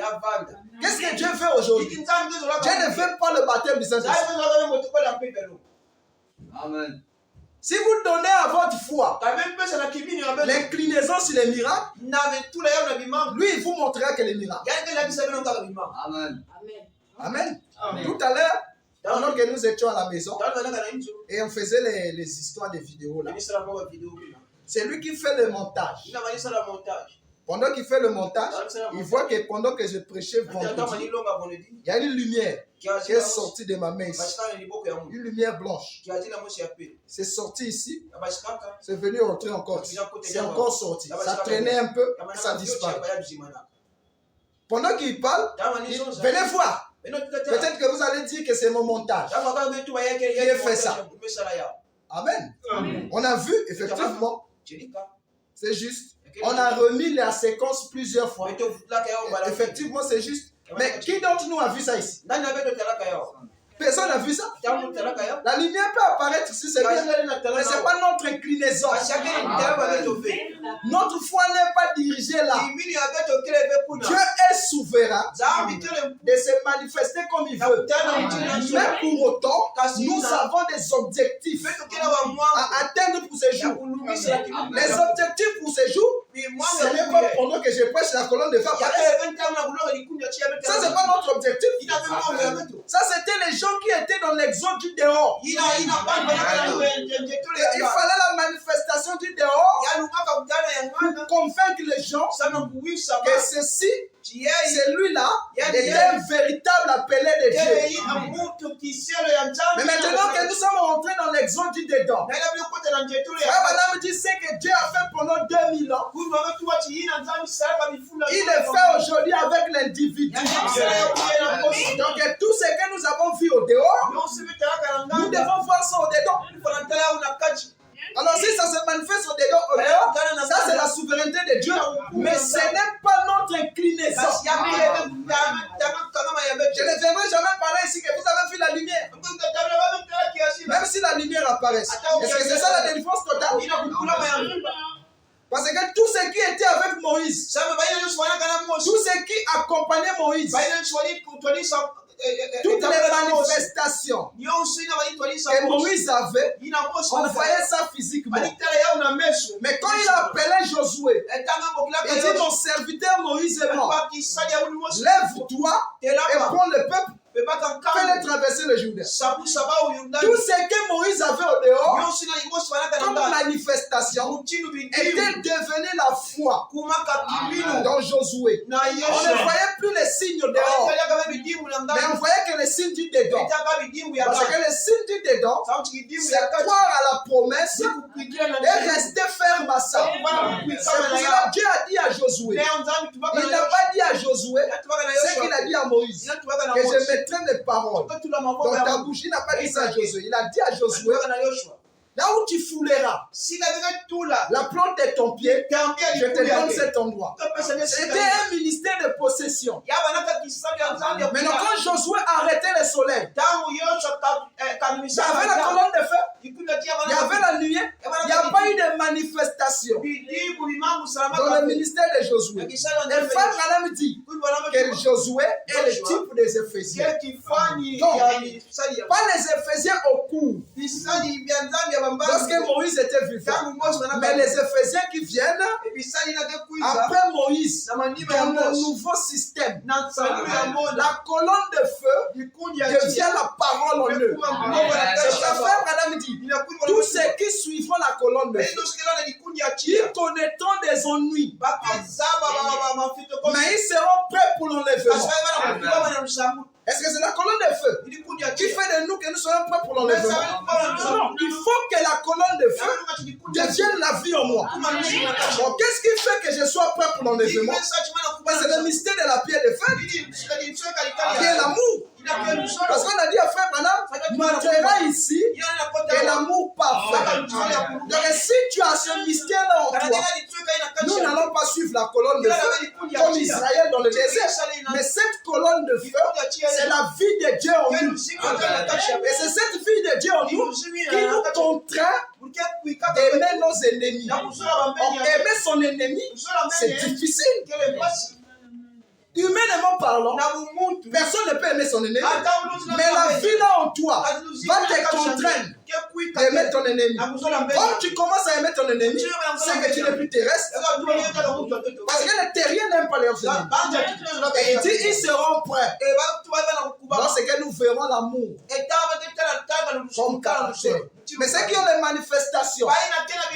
Qu'est-ce que Dieu veut aujourd'hui? Dieu ne veut pas le baptême du Saint-Esprit. Amen. Si vous donnez à votre foi l'inclinaison sur les miracles, lui, il vous montrera que les miracles. Amen. Amen. Amen. Tout à l'heure, pendant que nous étions à la maison et on faisait les histoires des vidéos là, c'est lui qui fait le montage. Pendant qu'il fait le montage, il voit que pendant que je prêchais vendredi, il y a une lumière qui est sortie de ma main ici. Une lumière blanche. C'est sorti ici. C'est venu rentrer encore. C'est encore sorti. Ça traînait un peu et ça disparaît. Pendant qu'il parle, il dit, venez voir. Peut-être que vous allez dire que c'est mon montage. Qui a fait ça? Amen. On a vu, effectivement, c'est juste. On a remis la séquence plusieurs fois. Effectivement, c'est juste. Mais qui d'entre nous a vu ça ici? Personne n'a vu ça? La lumière peut apparaître ici, c'est bien. Mais ce n'est pas notre inclinaison. Notre foi n'est pas dirigée là. Dieu est souverain de se manifester comme il veut. Mais pour autant, nous avons des objectifs à atteindre pour ce jour. Les objectifs pour ce jour, ce n'est pas pendant que je prêche la colonne de feu. Ça, ce n'est pas notre objectif. Ça, c'était les gens qui étaient dans l'exode du dehors. Il fallait la manifestation du dehors pour convaincre les gens que ceci, celui-là, est un véritable appelé de Dieu. Mais maintenant que nous sommes rentrés dans l'exode du dedans, Madame dit ce que Dieu a fait pendant 2000 ans, il le fait aujourd'hui avec l'individu. Donc tout ce que nous avons vu au dehors, nous devons voir ça au dedans. Alors si ça se manifeste au dehors, ça c'est la souveraineté de Dieu, mais ce n'est pas notre inclinaison. Je ne viendrai jamais parler ici que vous avez vu la lumière. Même si la lumière apparaît, est-ce que c'est ça la délivrance totale? Parce que tout ce qui était avec Moïse, tout ce qui accompagnait Moïse, toutes les manifestations que Moïse avait, on voyait ça physiquement. Mais quand il appelait Josué, il dit mon serviteur Moïse est mort. Lève-toi et prends le peuple. Fais-le traverser le Jourdain. Tout ce que Moïse avait au dehors, comme manifestation, était devenu la foi dans Josué. On ne voyait plus les signes dehors, mais on voyait que les signes du dedans. Parce que les signes du dedans, c'est croire à la promesse et rester ferme à ça. C'est pour cela que Dieu a dit à Josué. Il n'a pas dit à Josué ce qu'il a dit à Moïse, que je mettrai des paroles dans ta bouche. Il n'a pas dit ça à Josué. Il a dit à Josué, là où tu fouleras la plante de ton pied, je te donne cet endroit. C'était un ministère de possession. Maintenant, quand Josué arrêtait le soleil, il y avait la colonne de feu, il y avait la nuée, il n'y a pas eu de manifestation dans le ministère de Josué. Et Frère Branham dit que Josué est le type des Éphésiens. Donc, pas les Éphésiens au cours, lorsque Moïse était vivant, mais les Éphésiens qui viennent après Moïse, dans le nouveau système, la colonne de feu devient la parole en eux. Frère Madame dit, tous ceux qui suivront la colonne de feu, ils connaîtront des ennuis, mais ils seront prêts pour l'enlèvement. Est-ce que c'est la colonne de feu qui fait de nous que nous soyons prêts pour l'enlèvement? Non, il faut que la colonne de feu devienne la vie en moi. Donc, qu'est-ce qui fait que je sois prêt pour l'enlèvement? C'est le mystère de la pierre de feu, qui est l'amour. Parce qu'on a dit à Frère Branham, montrera ici que l'amour parfait. Donc, si tu as ce mystère-là en toi, nous n'allons pas suivre la colonne de feu comme Israël dans le désert. Mais cette colonne de feu, c'est la vie de Dieu en nous. Et c'est cette vie de Dieu en nous qui nous contraint d'aimer nos ennemis. Aimer son ennemi, c'est difficile. Humainement parlant, personne ne peut aimer son ennemi. Mais la vie là en toi va te contraindre d'aimer ton ennemi. Quand tu commences à aimer ton ennemi, c'est que tu n'es plus terrestre. Parce que les terriens n'aiment pas leurs ennemis. Et il dit, ils seront prêts. Lorsque nous verrons l'amour comme caractère. Mais ceux qui ont les manifestations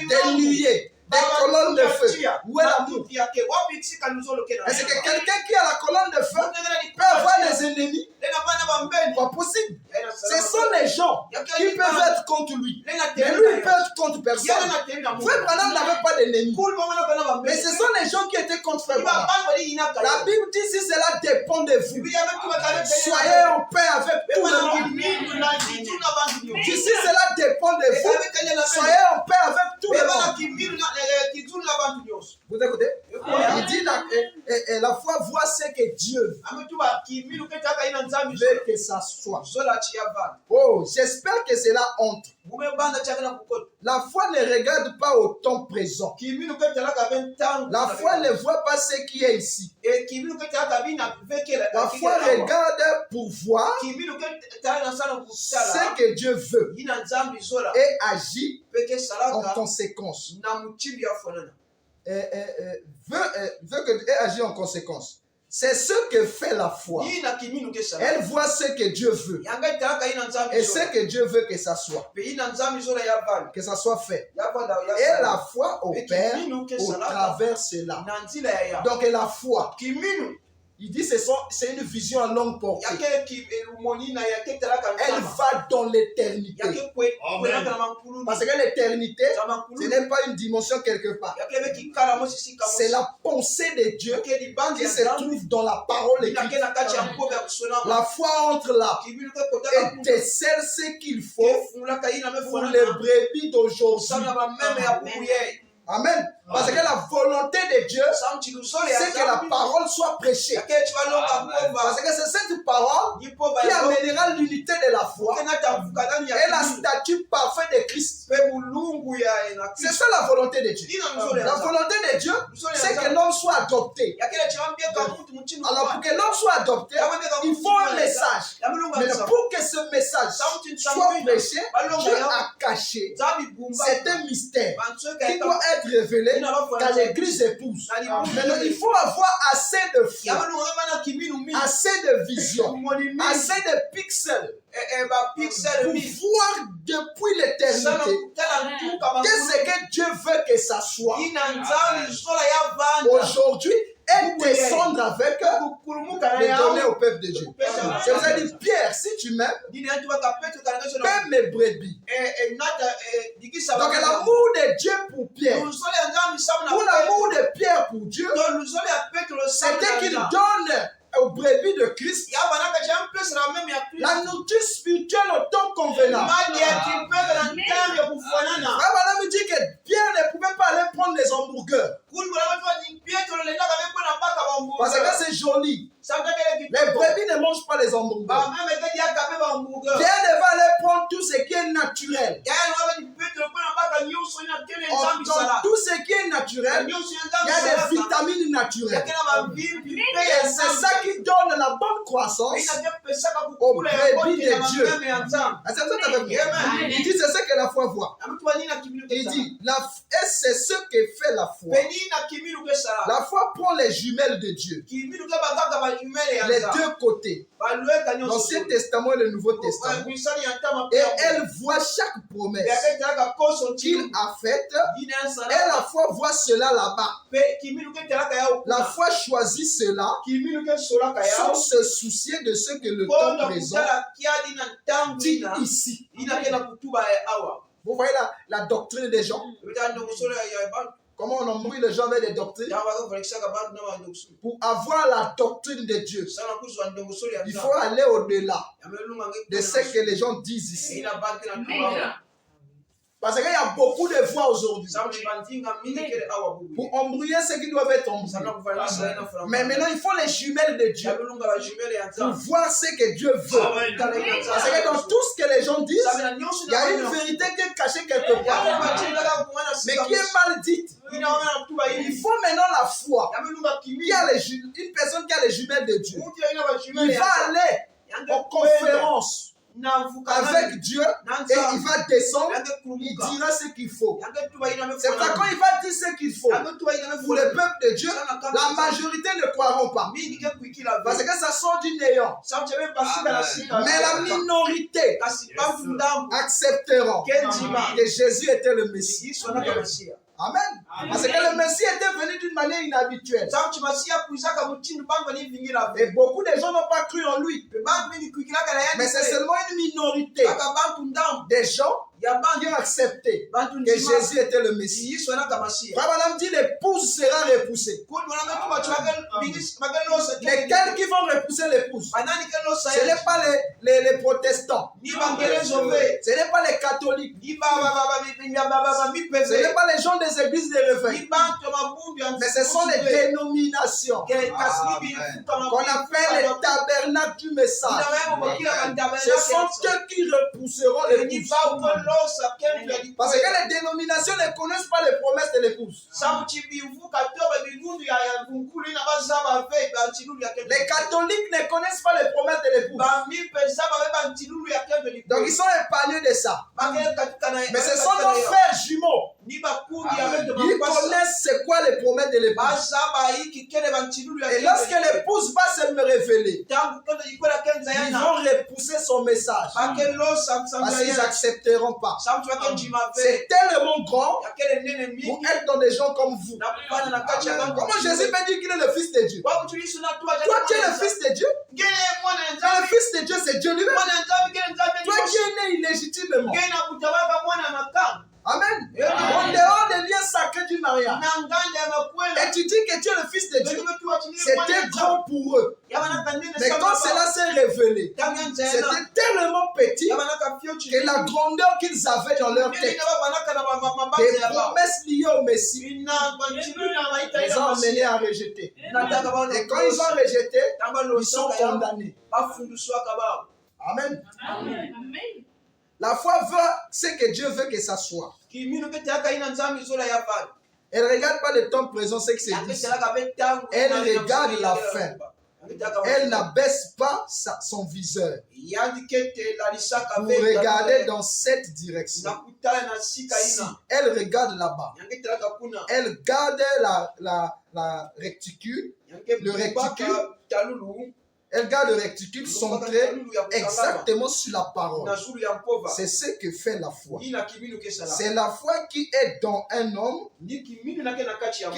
des nuées, des colonnes de feu, où est l'amour? Est-ce que quelqu'un qui a la colonne de feu peut avoir des ennemis? Pas possible. Ce sont les gens qui peuvent être contre lui. Mais lui, il peut être contre personne. Frère Branham n'avait pas d'ennemis. Mais ce sont les gens qui étaient contre Frère Branham. La Bible dit si cela dépend de vous, soyez en paix avec tout le monde. Si cela dépend de vous, soyez en paix avec tout le monde. Vous écoutez? Il dit la foi voit ce que Dieu veut que ça soit. Oh, j'espère que cela entre. La foi ne regarde pas au temps présent. La foi ne voit pas ce qui est ici. La foi regarde pour voir ce que Dieu veut et agit en conséquence. Veut que agir en conséquence. C'est ce que fait la foi. Elle voit ce que Dieu veut. Et ce que Dieu veut que ça soit. Que ça soit fait. Et la foi opère au travers cela. Donc la foi, il dit c'est une vision à longue portée. Elle va dans l'éternité. Parce que l'éternité, ce n'est pas une dimension quelque part. C'est la pensée de Dieu qui se trouve dans la parole écrite. La foi entre là et décèle ce qu'il faut pour les brebis d'aujourd'hui. Amen. Parce que la volonté de Dieu, c'est que la parole soit prêchée. Parce que c'est cette parole qui amènera l'unité de la foi et la statue parfaite de Christ. C'est ça la volonté de Dieu. La volonté de Dieu, c'est que l'homme soit adopté. Alors pour que l'homme soit adopté, il faut un message. Mais pour que ce message soit prêché, Dieu a caché. C'est un mystère qui doit être révélé dans l'église épouse. Maintenant, il faut avoir assez de foi, assez de vision, assez de pixels pour voir depuis l'éternité qu'est-ce que Dieu veut que ça soit. Aujourd'hui, et descendre avec les donner au peuple de Dieu. C'est pour ça que dit Pierre, si tu m'aimes, paie mes brebis. Donc l'amour de Dieu pour Pierre, pour l'amour de Pierre pour Dieu, c'était qu'il donne aux brebis de Christ la nourriture spirituelle au temps convenable. Abraham dit que Pierre ne pouvait pas aller prendre les hamburgers parce que c'est joli. Les brebis ne mangent pas les hamburgers. Pierre devait aller prendre tout ce qui est naturel. Dans tout ce qui est naturel, il y a des vitamines naturelles. Et c'est ça qui donne la bonne croissance aux brebis de Dieu. Il dit c'est ce que la foi voit. Il dit et c'est ce que fait la foi. La foi prend les jumelles de Dieu. Les deux côtés, l'Ancien Testament et le Nouveau Testament, et elle voit chaque promesse qu'il a faite, et la foi voit cela là-bas. La foi choisit cela sans se soucier de ce que le temps présent dit ici. Vous voyez la doctrine des gens? Comment on embrouille les gens avec des doctrines? Pour avoir la doctrine de Dieu, il faut aller au-delà de ce que les gens disent ici. Parce qu'il y a beaucoup de voix aujourd'hui pour embrouiller ce qui doivent être embrouillés. Mais maintenant, il faut les jumelles de Dieu pour voir ce que Dieu veut. Parce que dans tout ce que les gens disent, il y a une vérité qui est cachée quelque part, mais qui est mal dite. Il faut maintenant la foi. Une personne qui a les jumelles de Dieu, il va aller aux conférences avec Dieu et il va descendre, il dira ce qu'il faut. C'est ça, quand il va dire ce qu'il faut pour le peuple de Dieu, la majorité ne croiront pas parce que ça sort du néant. Mais la minorité accepteront que Jésus était le Messie. Amen. Parce que le Messie était venu d'une manière inhabituelle. Et beaucoup de gens n'ont pas cru en lui. Mais c'est seulement une minorité des gens qui ont accepté que Jésus était le Messie. Abraham dit l'épouse sera repoussée. Lesquels qui vont repousser l'épouse? Ce n'est pas les protestants. Ce n'est pas les catholiques. Ce n'est pas les gens des églises de réveil. Mais ce sont les dénominations qu'on appelle les tabernacles du message. Ce sont ceux qui repousseront l'épouse. Parce que les dénominations ne connaissent pas les promesses de l'épouse. Les catholiques ne connaissent pas les promesses de l'épouse. Donc ils sont épargnés de ça. Mais ce sont nos frères jumeaux. Ils connaissent c'est quoi les promesses de l'épouse. Et lorsque l'épouse va se me révéler, ils vont repousser son message. Parce qu'ils n'accepteront pas. C'est tellement grand pour être dans des gens comme vous. Comment Jésus peut dire qu'il est le Fils de Dieu? Toi, tu es le Fils de Dieu? Le Fils de Dieu, c'est Dieu lui-même. Toi qui es né illégitimement. Amen. En dehors des liens sacrés d'une Maria. Et tu dis que tu es le fils de Dieu. C'était grand pour eux. Mais quand cela s'est révélé, c'était tellement petit que la grandeur qu'ils avaient dans leur tête, des promesses liées au Messie, les ont amenés à rejeter. Et quand ils ont rejeté, ils sont condamnés. Amen. La foi veut ce que Dieu veut que ça soit. Elle ne regarde pas le temps présent, ce que c'est dit. Elle regarde la fin. Elle n'abaisse pas son viseur pour regarder dans cette direction. Si elle regarde là-bas, elle garde la réticule, le réticule. Elle garde le réticule centré exactement sur la parole. C'est ce que fait la foi. C'est la foi qui est dans un homme qui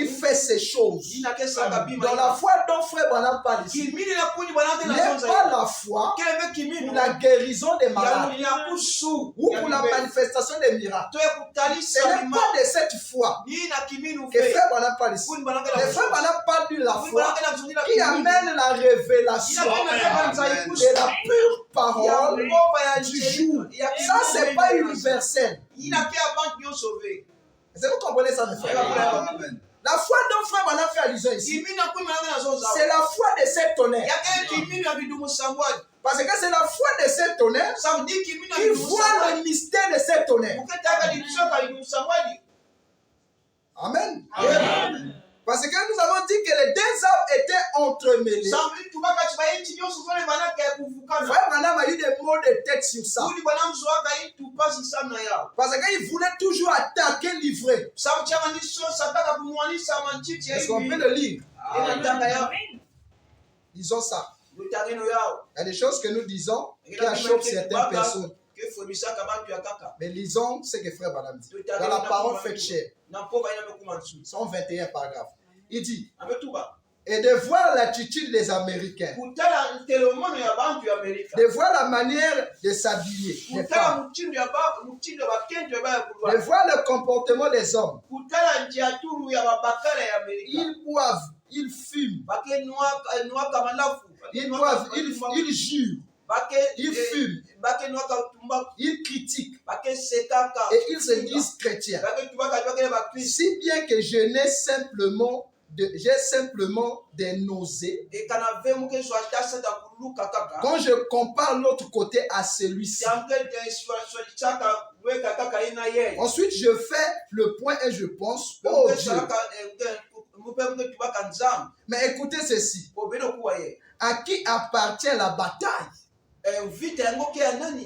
fait ces choses. Dans la foi dont Frère Branham parle ici, il n'est pas la foi pour la guérison des malades ou pour la manifestation des miracles. Ce n'est pas de cette foi que Frère Branham parle ici. Mais Frère Branham parle de la foi qui amène la révélation de la pure parole du jour. Ça, c'est pas universel. Est-ce que vous comprenez ça, mes frères? La foi dont Frère Branham fait allusion ici, c'est la foi de cet tonnerre. Parce que c'est la foi de cet tonnerre qui voit le mystère de cet tonnerre. Amen. Amen. Parce que nous avons dit que les deux arbres étaient entremêlés. Frère Branham a eu des maux de tête sur ça. Parce qu'il voulait toujours attaquer l'ivraie. Est-ce qu'on peut le lire? Disons ça. Il y a des choses que nous disons qui achoppent certaines personnes. Mais lisons ce que Frère Branham dit. Dans la parole faite chair. 121 paragraphes. Il dit, et de voir l'attitude des Américains, de voir la manière de s'habiller des femmes, de voir le comportement des hommes. Ils boivent, ils fument, ils boivent, ils jurent, ils fument, ils critiquent et ils se disent chrétiens. Si bien que j'ai simplement des nausées quand je compare l'autre côté à celui-ci. Ensuite, je fais le point et je pense, oh Dieu. Mais écoutez ceci. À qui appartient la bataille?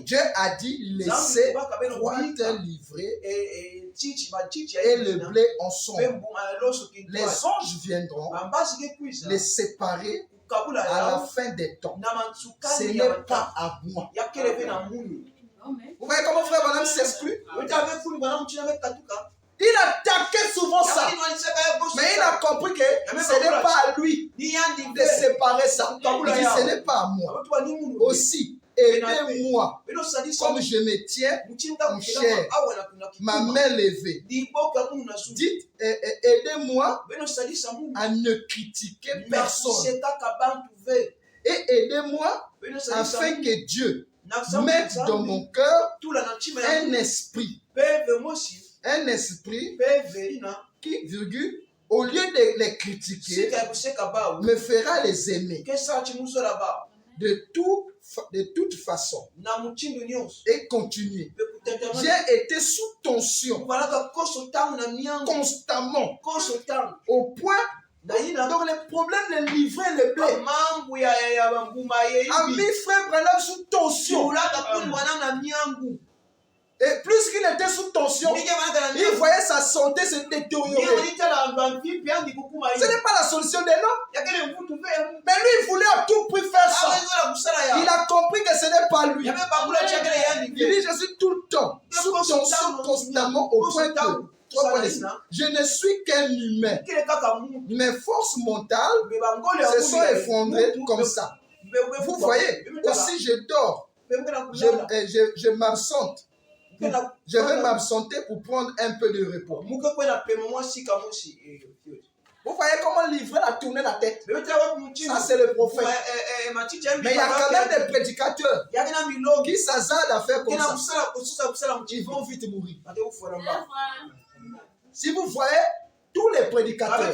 Dieu a dit, laissez croître l'ivraie et le blé en sombre. Les anges viendront les séparer à la fin des temps. Ce n'est pas à moi. Vous voyez comment Frère Branham s'exclut? Il attaquait souvent ça. Mais il a compris que ce n'est pas à lui de séparer ça. Il dit, ce n'est pas à moi. Aussi, aidez-moi comme je me tiens en chair, ma main levée. Dites, aidez-moi à ne critiquer personne. Et aidez-moi afin que Dieu mette dans mon cœur un esprit qui, virgule, au lieu de les critiquer, me fera les aimer de toute façon et continuer. J'ai été sous tension constamment au point donc les problèmes de livrer le blé a mis Frère Branham sous tension. Et plus qu'il était sous tension, il voyait sa santé se détériorer. Ce n'est pas la solution des noms. Mais lui, il voulait à tout prix faire ça. Il a compris que ce n'est pas lui. Il dit, je suis tout le temps sous tension constamment au point que je ne suis qu'un humain. Mes forces mentales se sont effondrées comme ça. Vous voyez, aussi je dors, je m'absente. Je vais m'absenter pour prendre un peu de repos. Vous voyez comment livrer a tourné la tête. Ça, c'est le prophète. Mais il y a quand même des prédicateurs qui s'hasardent à faire comme ça. Ils vont vite mourir. Si vous voyez tous les prédicateurs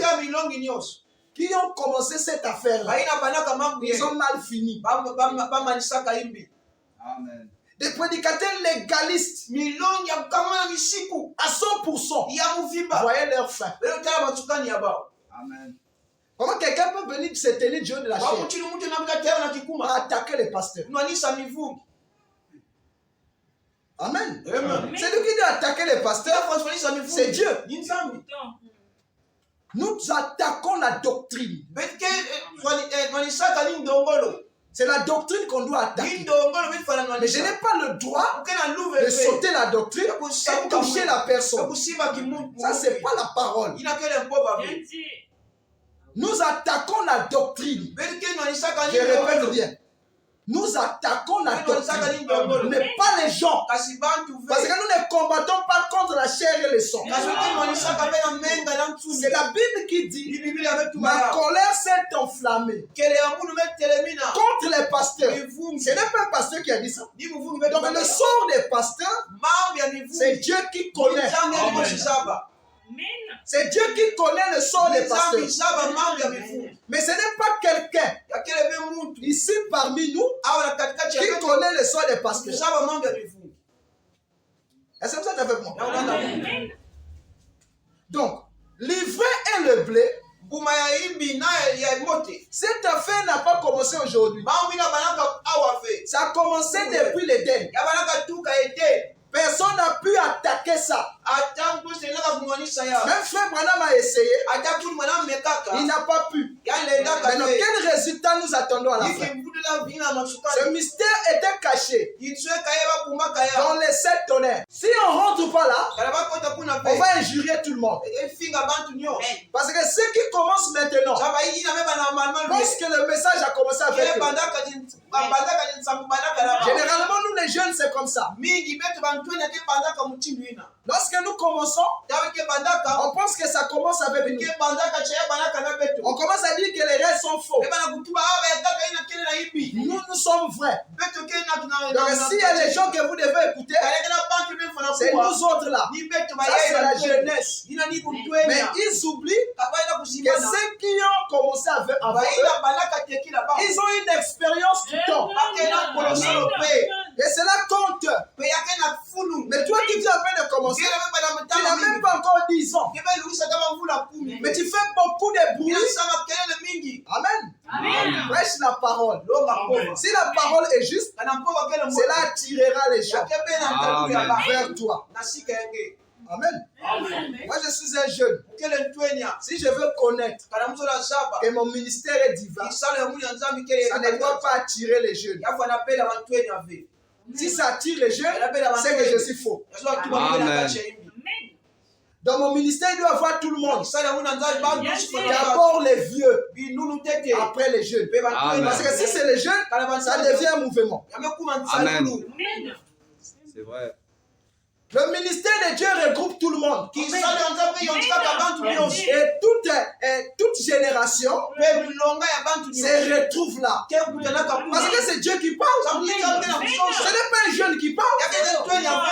qui ont commencé cette affaire-là, ils ont mal fini. Amen. Des prédicateurs légalistes à 100%. Voyez leur fin. Amen. Comment quelqu'un peut venir se tenir Dieu de la chair à attaquer les pasteurs? Amen. C'est lui qui doit attaquer les pasteurs. C'est Dieu. Nous attaquons la doctrine. C'est la doctrine qu'on doit attaquer. Mais je n'ai pas le droit de sauter la doctrine et toucher la personne. Ça, c'est pas la parole. Nous attaquons la doctrine. Je répète bien. Nous attaquons la doctrine, mais pas les gens. Parce que nous ne combattons pas contre la chair et le sang. C'est la Bible qui dit, ma colère s'est enflammée contre les pasteurs. Ce n'est pas un pasteur qui a dit ça. Donc le sort des pasteurs, c'est Dieu qui connaît. C'est Dieu qui connaît le sort des pasteurs. Mais ce n'est pas quelqu'un ici parmi nous qui connaît le sort des pasteurs. Est-ce que vous êtes avec moi? Donc, l'ivraie et le blé, cette affaire n'a pas commencé aujourd'hui. Ça a commencé depuis l'Éden. Personne n'a pu attaquer ça. Même frère Branham a essayé. Il n'a pas pu. Maintenant, quel résultat nous attendons à la fin? Ce mystère était caché dans les 7 tonnerres. Si on ne rentre pas là, on va injurier tout le monde. Parce que ceux qui commencent maintenant pensent que le message a commencé avec eux. Généralement, nous les jeunes, c'est comme ça. Lorsque nous commençons, on pense que ça commence avec nous. On commence à dire que les rêves sont faux. Nous sommes vrais. Donc s'il y a les gens que vous devez écouter, c'est nous autres là. Ça, c'est la jeunesse. Mais ils oublient que ceux qui ont commencé avec eux, ils ont une expérience du temps. Et cela compte. Mais toi qui viens à peine de commencer, tu n'as même pas encore 10 ans. Mais tu fais beaucoup de bruit. Amen. Prêche la parole. Si la parole est juste, cela attirera les gens vers toi. Amen. Moi, je suis un jeune. Si je veux connaître que mon ministère est divin, ça ne doit pas attirer les jeunes. Si ça attire les jeunes, c'est que je suis faux. Amen. Dans mon ministère, il doit avoir tout le monde. D'abord les vieux, après les jeunes. Amen. Parce que si c'est les jeunes, ça devient un mouvement. Amen. C'est vrai. Le ministère de Dieu regroupe tout le monde. Et toute génération se retrouve là. Parce que c'est Dieu qui parle. Ce n'est pas un jeune qui parle.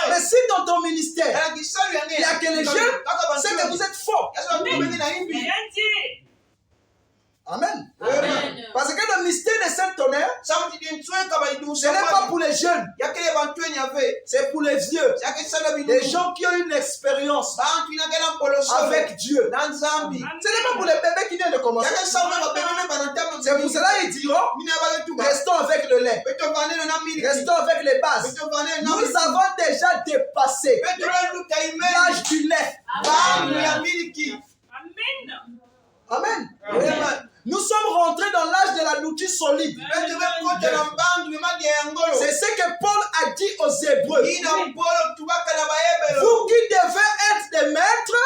Mais si dans ton ministère, il n'y a que les jeunes, c'est que vous êtes forts. Amen. Parce que le mystère de Saint Tonnerre, ce n'est pas pour les jeunes, c'est pour les vieux, les gens qui ont une expérience avec Dieu. Ce n'est pas pour les bébés qui viennent de commencer. C'est pour cela qu'ils diront, restons avec le lait, restons avec les bases. Nous avons déjà dépassé l'âge du lait. Amen. Nous sommes rentrés dans l'âge de la nourriture solide. C'est ce que Paul a dit aux Hébreux. Vous qui devez être des maîtres,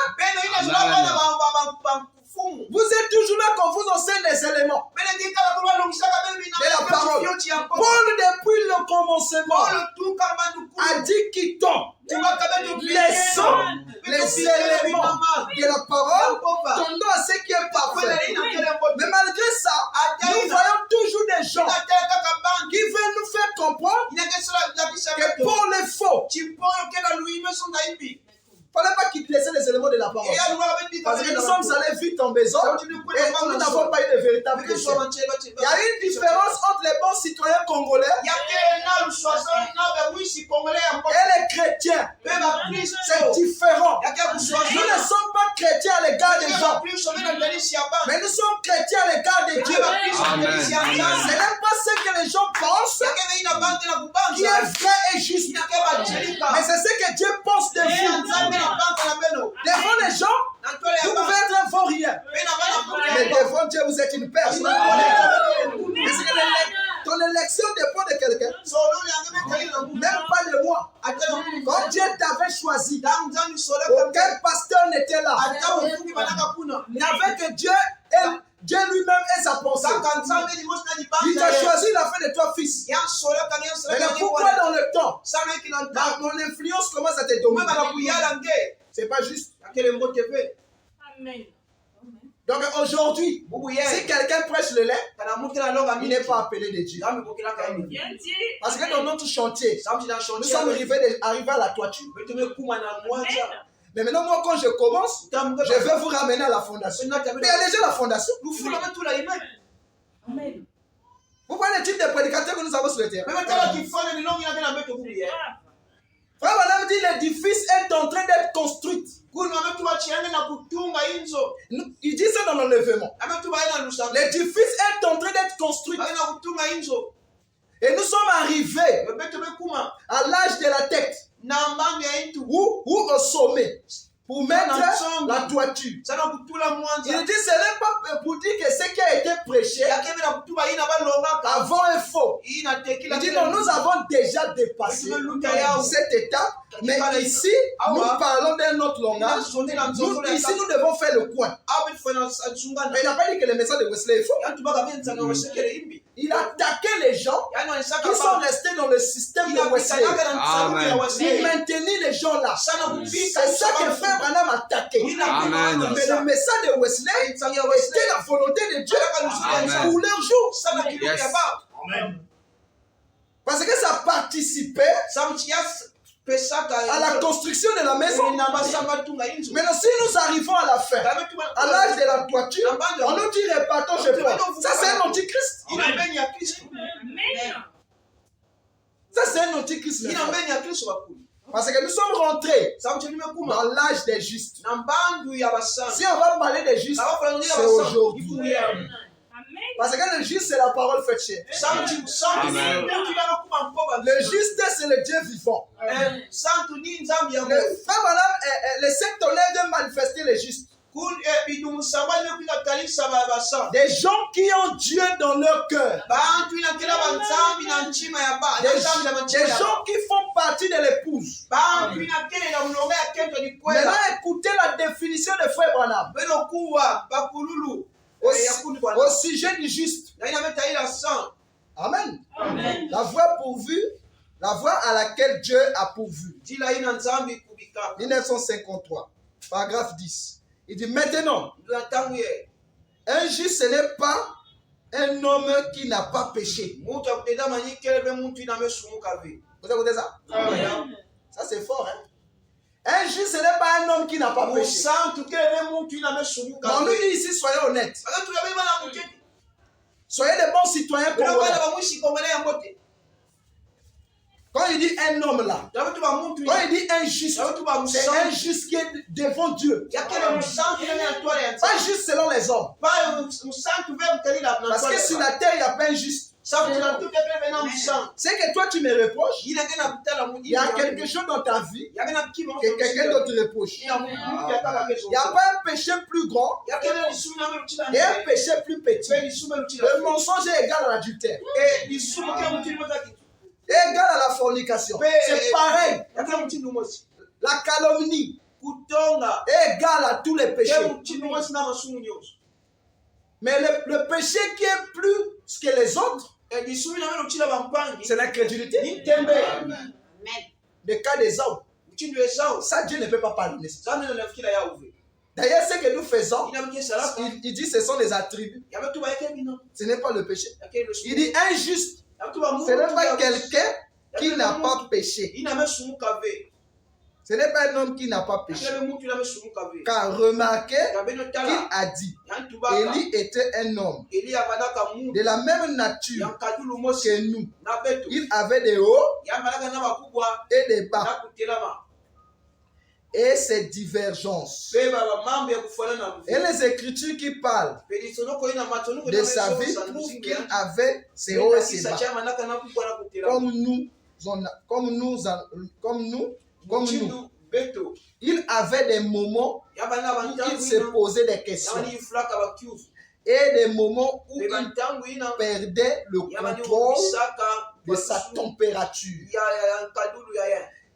Vous êtes toujours là qu'on vous enseigne les éléments de la parole. Paul, depuis le commencement, a dit quittons laissons les éléments de la parole, tendons à ce qui est parfait. Mais malgré ça, nous voyons toujours des gens qui veulent nous faire comprendre que pour les faux, il ne fallait pas qu'ils laissaient les éléments de la parole. Parce que nous sommes allés vite en besogne et nous n'avons pas eu de véritable chrétiens. Il y a une différence entre les bons citoyens congolais et les chrétiens. C'est différent. Nous ne sommes pas chrétiens à l'égard des gens, mais nous sommes chrétiens à l'égard de Dieu. Ce n'est pas ce que les gens pensent qui est vrai et juste, mais c'est ce que Dieu pense de vous. Devant les gens, vous pouvez être un faux rien. Mais devant Dieu, vous êtes une personne. Est-ce que ton élection dépend de quelqu'un? Même pas de moi. Quand Dieu t'avait choisi, aucun pasteur n'était là. Il n'y avait que Dieu et Dieu lui-même et sa pensée. Il t'a choisi, il a fait de toi fils. Mais pourquoi dans le temps, mon influence commence à te dominer? C'est pas juste. Amen. Donc aujourd'hui, si quelqu'un prêche le lait, il n'est pas appelé de Dieu. Parce que dans notre chantier, nous sommes arrivés à la toiture. Mais maintenant, moi, quand je commence, je vais vous ramener à la fondation. Mais il y a déjà la fondation. Amen. Vous voyez le type de prédicateur que nous avons sur le terrain. Frère Madame dit l'édifice est en train d'être construit. Il dit ça dans l'enlèvement. L'édifice est en train d'être construit. Et nous sommes arrivés à l'âge de la tête ou au sommet pour mettre la toiture. Il dit ce n'est pas pour dire que ce qui a été prêché avant est faux. Il dit non, nous avons déjà dépassé cette étape, mais ici nous parlons d'un autre langage. Ici nous devons faire le coin. Mais il n'a pas dit que le message de Wesley est faux. Il a attaqué les gens qui sont restés dans le système de Wesley. Il maintenait les gens là. C'est ça que Frère Branham a attaqué. Mais le message de Wesley, c'était la volonté de Dieu pour leur jour. Parce que ça participait à la construction de la maison. Maintenant, si nous arrivons à la fin, à l'âge de la toiture, on nous dit repartons chez toi. Ça, c'est un antichrist. Ça, c'est un antichrist. Parce que nous sommes rentrés dans l'âge des justes. Si on va parler des justes, c'est aujourd'hui. Parce que le juste, c'est la parole faite chair. Le juste, c'est le Dieu vivant. Le frère Madame, le Saint-Tonnerre vient manifester les justes. Des gens qui ont Dieu dans leur cœur. Des gens qui font partie de l'épouse. Maintenant, écoutez la définition de Frère Branham. Au sujet du juste. Amen. Amen. La voie pourvue, la voie à laquelle Dieu a pourvu. 1953, paragraphe 10. Il dit maintenant, un juste ce n'est pas un homme qui n'a pas péché. Vous écoutez ça? Ça c'est fort, hein? Un juste ce n'est pas un homme qui n'a pas péché. On nous dit ici, soyez honnêtes. Soyez des bons citoyens congolais. Quand il dit un homme là, quand il dit un juste, c'est un juste qui est devant Dieu. Pas juste selon les hommes. Parce que sur la terre, il n'y a pas un juste. C'est que toi tu me reproches. Il y a quelque chose dans ta vie que quelqu'un d'autre te reproche. Il n'y a pas un péché plus grand et un péché plus petit. Le mensonge est égal à l'adultère. Égal à la fornication. C'est pareil. La calomnie est égale à tous les péchés. Mais le péché qui est plus que les autres, c'est l'incrédulité. Amen. Le cas des hommes. Ça, Dieu ne peut pas pardonner. D'ailleurs, ce que nous faisons, il dit que ce sont les attributs. Ce n'est pas le péché. Il dit injuste. Ce n'est pas quelqu'un qui n'a pas péché. Ce n'est pas un homme qui n'a pas péché. Car remarquez qu'il a dit, Élie était un homme de la même nature que nous. Il avait des hauts et des bas. Et ces divergences. Et les Écritures qui parlent de sa vie prouvent qu'il avait ses hauts et ses bas. Comme nous. Il avait des moments où il se posait des questions. Et des moments où il perdait le contrôle de sa température.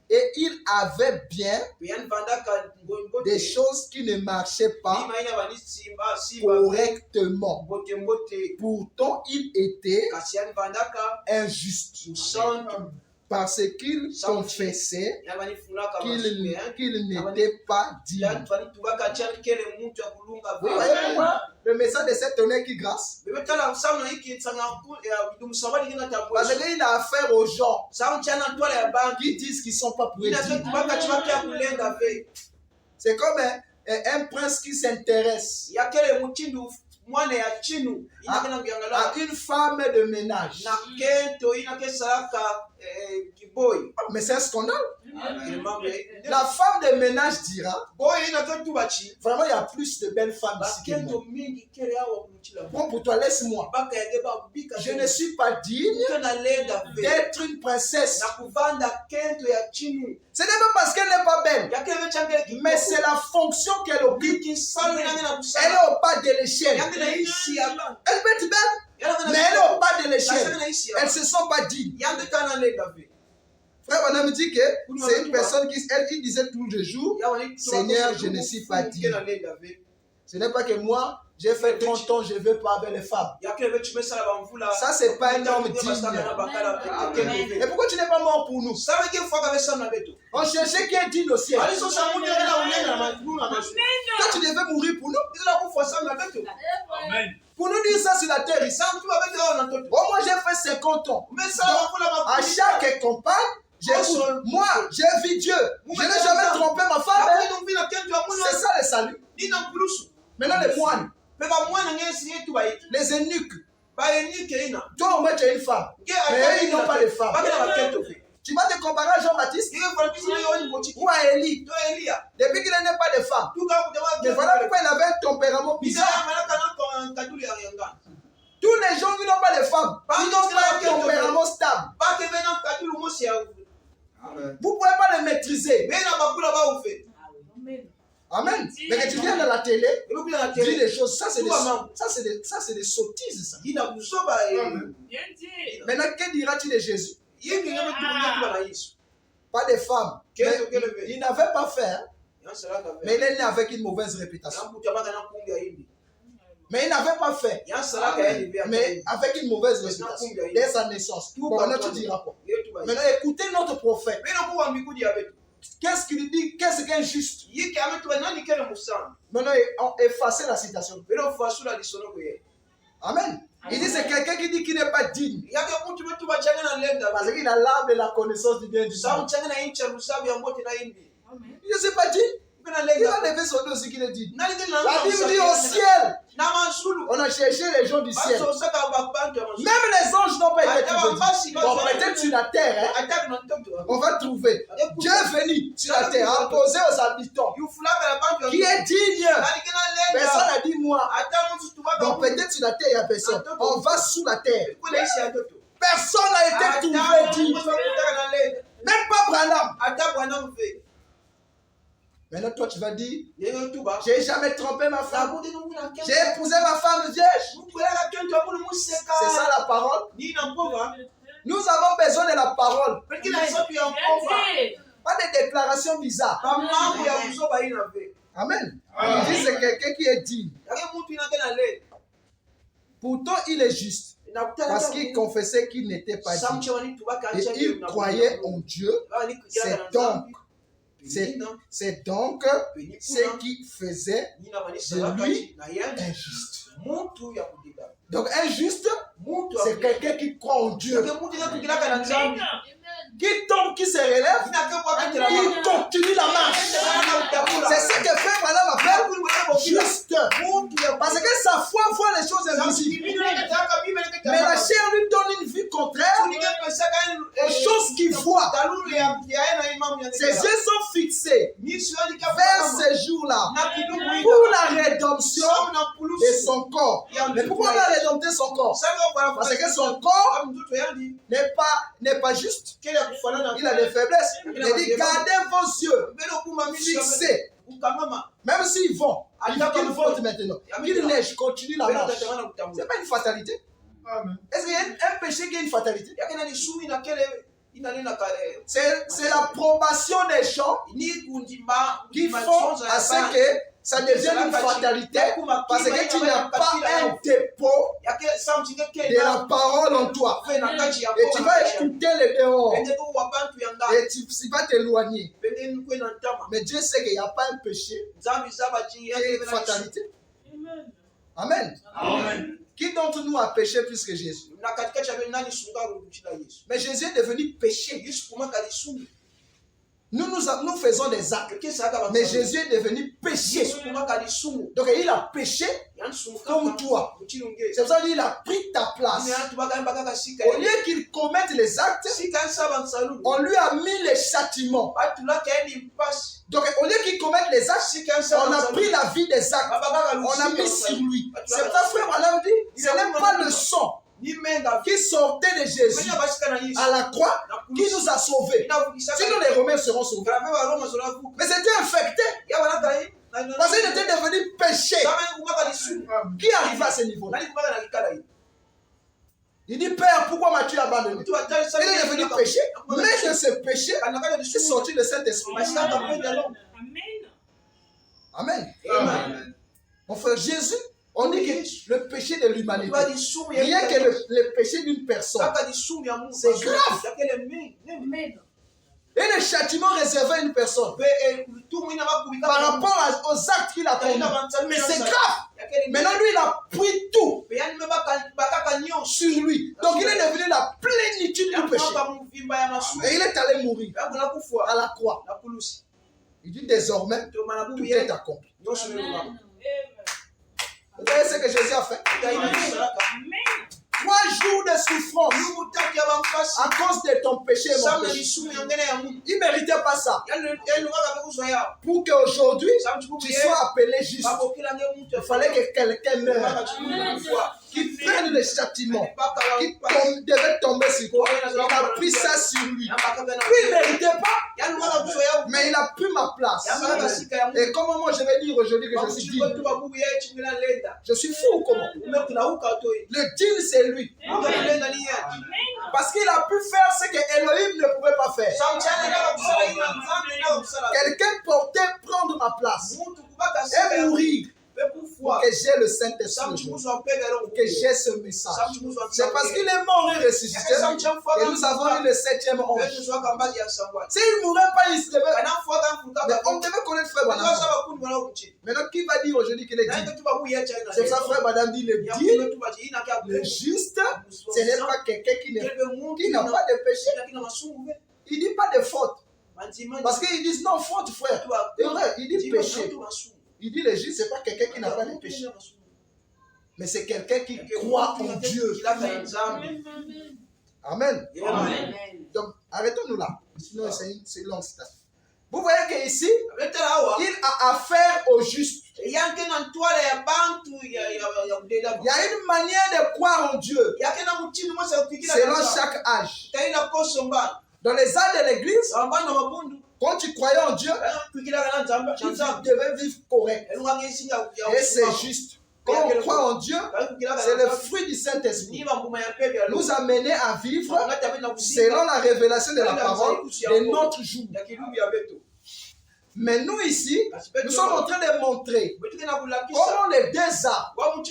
Et il avait bien des choses qui ne marchaient pas correctement. Pourtant, il était injuste. Parce qu'il confessait qu'il n'était pas digne. Vous voyez pourquoi le message de cet honneur qui grâce? Parce qu'il a affaire aux gens qui disent qu'ils ne sont pas pour être dignes. C'est comme un prince qui s'intéresse à une femme de ménage. Mais c'est un scandale. La femme de ménage dira, vraiment il y a plus de belles femmes ici que moi. Bon, pour toi, laisse-moi. Je ne suis pas digne d'être une princesse. Ce n'est pas parce qu'elle n'est pas belle, mais c'est la fonction qu'elle occupe. Elle est au bas de l'échelle. Elle peut être belle, mais elle est au bas de l'échelle. Elle ne se sent pas digne. Frère Branham dit que c'est une personne qui disait tous les jours, Seigneur, je ne suis pas digne. Ce n'est pas que moi, j'ai fait 30 ans, je ne veux pas avec les femmes. Ça, ce n'est pas un homme digne. Et pourquoi tu n'es pas mort pour nous? On cherchait qui est digne au ciel. Toi, tu devais mourir pour nous. Pour nous dire ça sur la terre. Moi, j'ai fait 50 ans. Donc, à chaque campagne, moi, j'ai vu Dieu. Je n'ai jamais trompé ma femme. C'est ça le salut. Maintenant, les moines, les eunuques. Toi, au moins, tu as une femme. Mais ils n'ont pas de femme. Tu vas te comparer à Jean-Baptiste ou à Élie. Depuis qu'il n'a pas de femme. Mais voilà pourquoi il avait un tempérament bizarre. Tous les gens qui n'ont pas de femme, ils n'ont pas un tempérament stable. Vous ne pouvez pas les maîtriser. Amen. Mais que tu viens dans la télé, dis des choses, ça c'est des sottises. Ça. Maintenant, que diras-tu de Jésus? Pas de femme. Il n'avait pas fait, mais il est né avec une mauvaise réputation. Mais il n'avait pas fait, mais avec une mauvaise réputation dès sa naissance. Bon, maintenant tu diras quoi? Maintenant écoutez notre prophète. Qu'est-ce qu'il dit? Qu'est-ce qui est injuste? Maintenant effacez la citation. Amen. Il dit c'est quelqu'un qui dit qu'il n'est pas digne. Parce qu'il a l'âme de la connaissance du bien du mal. Il ne s'est pas digne. Il a levé son dos aussi qu'il est digne. La Bible dit au ciel. On a cherché les gens du ciel. Même les anges n'ont pas été trouvés. Bon, peut-être sur la terre, on va trouver. Dieu est venu sur la terre, a posé aux habitants. Qui est digne? Personne n'a dit moi. Donc peut-être sur la terre, il n'y a personne. On va sous la terre. Personne n'a été trouvé digne. Même pas Branham. Maintenant, toi, tu vas dire, j'ai jamais trompé ma femme. J'ai épousé ma femme vierge. C'est ça la parole. Nous avons besoin de la parole. Pas de déclarations bizarres. Amen. Il dit c'est quelqu'un qui est digne. Pourtant, il est juste. Parce qu'il confessait qu'il n'était pas Dieu. Et il croyait en Dieu. C'est donc ce qui faisait de lui injuste. Donc injuste, c'est quelqu'un qui croit en Dieu. Qui tombe, qui se relève, il continue la marche. C'est ce que fait Madame appelle juste. Parce que sa foi voit les choses invisibles. Mais la chair lui donne une vue contraire aux choses qu'il voit. Ses yeux sont fixés vers ces jours-là pour la rédemption de son corps. Mais pourquoi on a rédempté son corps? Parce que son corps n'est pas juste. Il a des faiblesses. Il dit gardez vos yeux fixés. Même s'ils vont, qu'ils vont maintenant, qu'il neige, continue la marche. Ce n'est pas une fatalité. Est-ce qu'il y a un péché qui est une fatalité? C'est l'approbation des gens qui font à ce que ça devienne une fatalité parce que tu n'as pas un dépôt de la parole en toi. Et tu vas écouter le dehors. Et tu vas t'éloigner. Mais Dieu sait qu'il n'y a pas un péché qui est une fatalité. Amen. Amen. Qui d'entre nous a péché plus que Jésus? Mais Jésus est devenu péché. Nous faisons des actes. Mais Jésus est devenu péché. Donc il a péché comme toi. C'est pour ça qu'il a pris ta place. Au lieu qu'il commette les actes, on lui a mis les châtiments. Donc au lieu qu'il commette les actes, on a pris la vie des actes. On a mis sur lui. C'est pour ça que frère Madame dit, ce n'est pas le sang qui sortait de Jésus à la croix qui nous a sauvés. Sinon les Romains seront sauvés. Mais c'était infecté. Parce qu'il était devenu péché. Qui arrive à ce niveau-là? Il dit, Père, pourquoi m'as-tu abandonné? Il est devenu péché. Mais de ce péché, il est sorti le Saint-Esprit. Amen. Amen. Mon frère, Jésus, on dit que le péché de l'humanité, rien que le péché d'une personne, c'est grave. Et le châtiment réservé à une personne par rapport aux actes qu'il a commis. Mais c'est grave. Maintenant, lui, il a pris tout sur lui. Donc, il est devenu la plénitude du péché. Et il est allé mourir à la croix. Il dit désormais, tout est accompli. Vous voyez ce que Jésus a fait? 3 jours de souffrance à cause de ton péché, mon péché. Il ne méritait pas ça. Pour qu'aujourd'hui, tu sois appelé juste, il fallait que quelqu'un meure, qui prenne le châtiment, qui devait tomber sur toi. Il a pris ça sur lui. Lui, il ne méritait pas, mais il a pris ma place. Et comment moi je vais dire aujourd'hui que je suis digne? Je suis fou, comment? Le digne, c'est lui. Parce qu'il a pu faire ce que Elohim ne pouvait pas faire. Quelqu'un portait prendre ma place et mourir pour que j'ai le Saint-Esprit, que j'ai ce message. C'est parce qu'il est mort et ressuscité que nous avons eu le 7e ange. S'il ne mourait pas, il serait. Mais on devait connaître frère Madame. Maintenant, qui va dire aujourd'hui qu'il est digne? C'est ça, frère Madame dit le digne, le juste, ce n'est pas quelqu'un qui n'a pas de péché. Il ne dit pas de faute. Parce qu'ils disent non, faute, frère. C'est vrai, il dit péché. Il dit le juste, ce n'est pas quelqu'un qui n'a pas de péché. Mais c'est quelqu'un qui croit en Dieu. Amen. Amen. Donc, arrêtons-nous là. Sinon, c'est une longue citation. Vous voyez qu'ici, il a affaire au juste. Il y a une manière de croire en Dieu selon chaque âge. Dans les âges de l'église, quand tu croyais en Dieu, tu devais vivre correct. Et c'est juste. Quand on croit en Dieu, c'est le fruit du Saint-Esprit. Nous amener à vivre selon la révélation de la parole de notre jour. Mais nous ici, nous sommes en train de montrer comment les deux arbres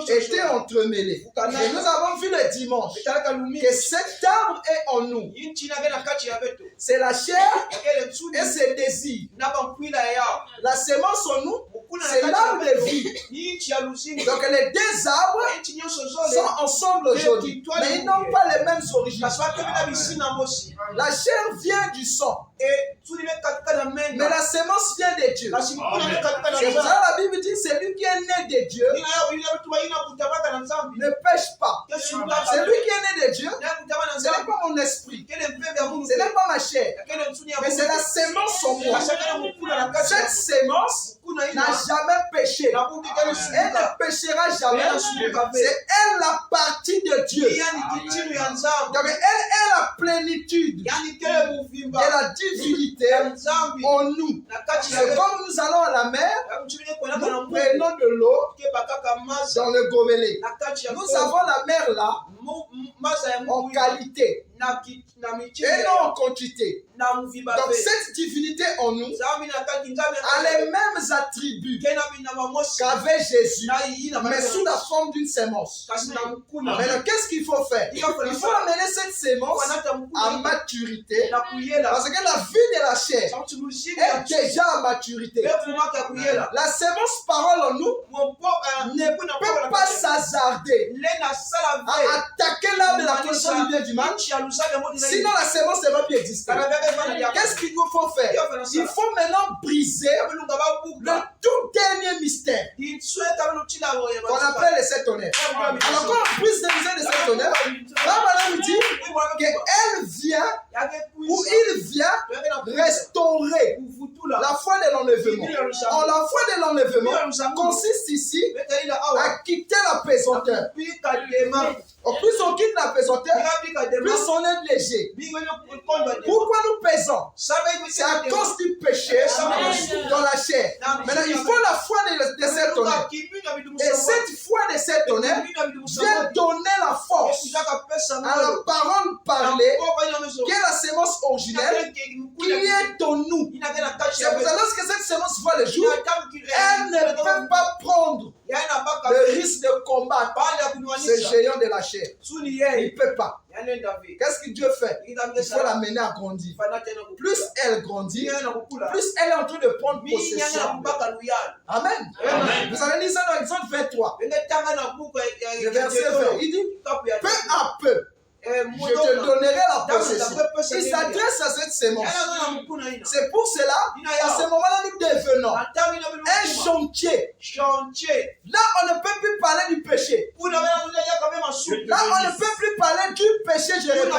étaient entremêlés. Et nous avons vu le dimanche que cet arbre est en nous. C'est la chair et ses désirs. La sémence en nous, c'est l'arbre de vie. Donc les deux arbres sont ensemble aujourd'hui. Mais ils n'ont pas les mêmes origines. La chair vient du sang. Mais la sémence vient de Dieu. C'est pour ça que la Bible dit celui qui est né de Dieu ne pêche pas. Celui qui est né de Dieu, ce n'est pas mon esprit, ce n'est pas ma chair, mais c'est la sémence en moi. Cette sémence n'a jamais péché. Elle ne péchera jamais. C'est elle la partie de Dieu. Donc elle est la plénitude de la divinité en nous. C'est comme nous allons à la mer, nous prenons de l'eau dans le gobelet. Nous avons la mer là en qualité et non en quantité. Donc cette divinité en nous a les mêmes attributs qu'avait Jésus, mais sous la forme d'une sémence. Maintenant, qu'est-ce qu'il faut faire? Il faut amener cette sémence à maturité, parce que la vie de la chair est déjà à maturité. La sémence parole en nous ne peut pas s'hasarder à attaquer l'âme de la connaissance du bien et du mal, sinon la sémence ne va plus exister. Qu'est-ce qu'il nous faut faire? Il faut maintenant briser le tout dernier mystère qu'on appelle les sept tonnerres. Alors quand on brise le mystère des sept tonnerres, la Bible nous dit qu'elle vient, ou il vient restaurer la foi de l'enlèvement. Or, la foi de l'enlèvement consiste ici à quitter la pesanteur. Au plus on quitte la pesanteur, plus on est léger. Pourquoi nous pesons? C'est à cause du péché dans la chair. Maintenant, il faut la foi de cette tonnerre. Et cette foi de cette tonnerre vient donner la force à la parole parlée, qui est la sémence originelle, qui est en nous. C'est pour ça que lorsque cette sémence voit le jour, elle ne peut pas prendre le risque de combattre ce géant de la chair. Il ne peut pas. Qu'est-ce que Dieu fait? Il faut l'amener à grandir. Plus elle grandit, plus elle est en train de prendre possession. Amen. Vous allez lire ça dans Exode 23. Le verset 20. Il dit, peu à peu, je te donnerai la possession. Il s'adresse à cette sémence. C'est pour cela, à ce moment-là, nous devenons un chantier. Là, on ne peut plus parler du péché. Là, on ne peut plus parler du péché, je répète.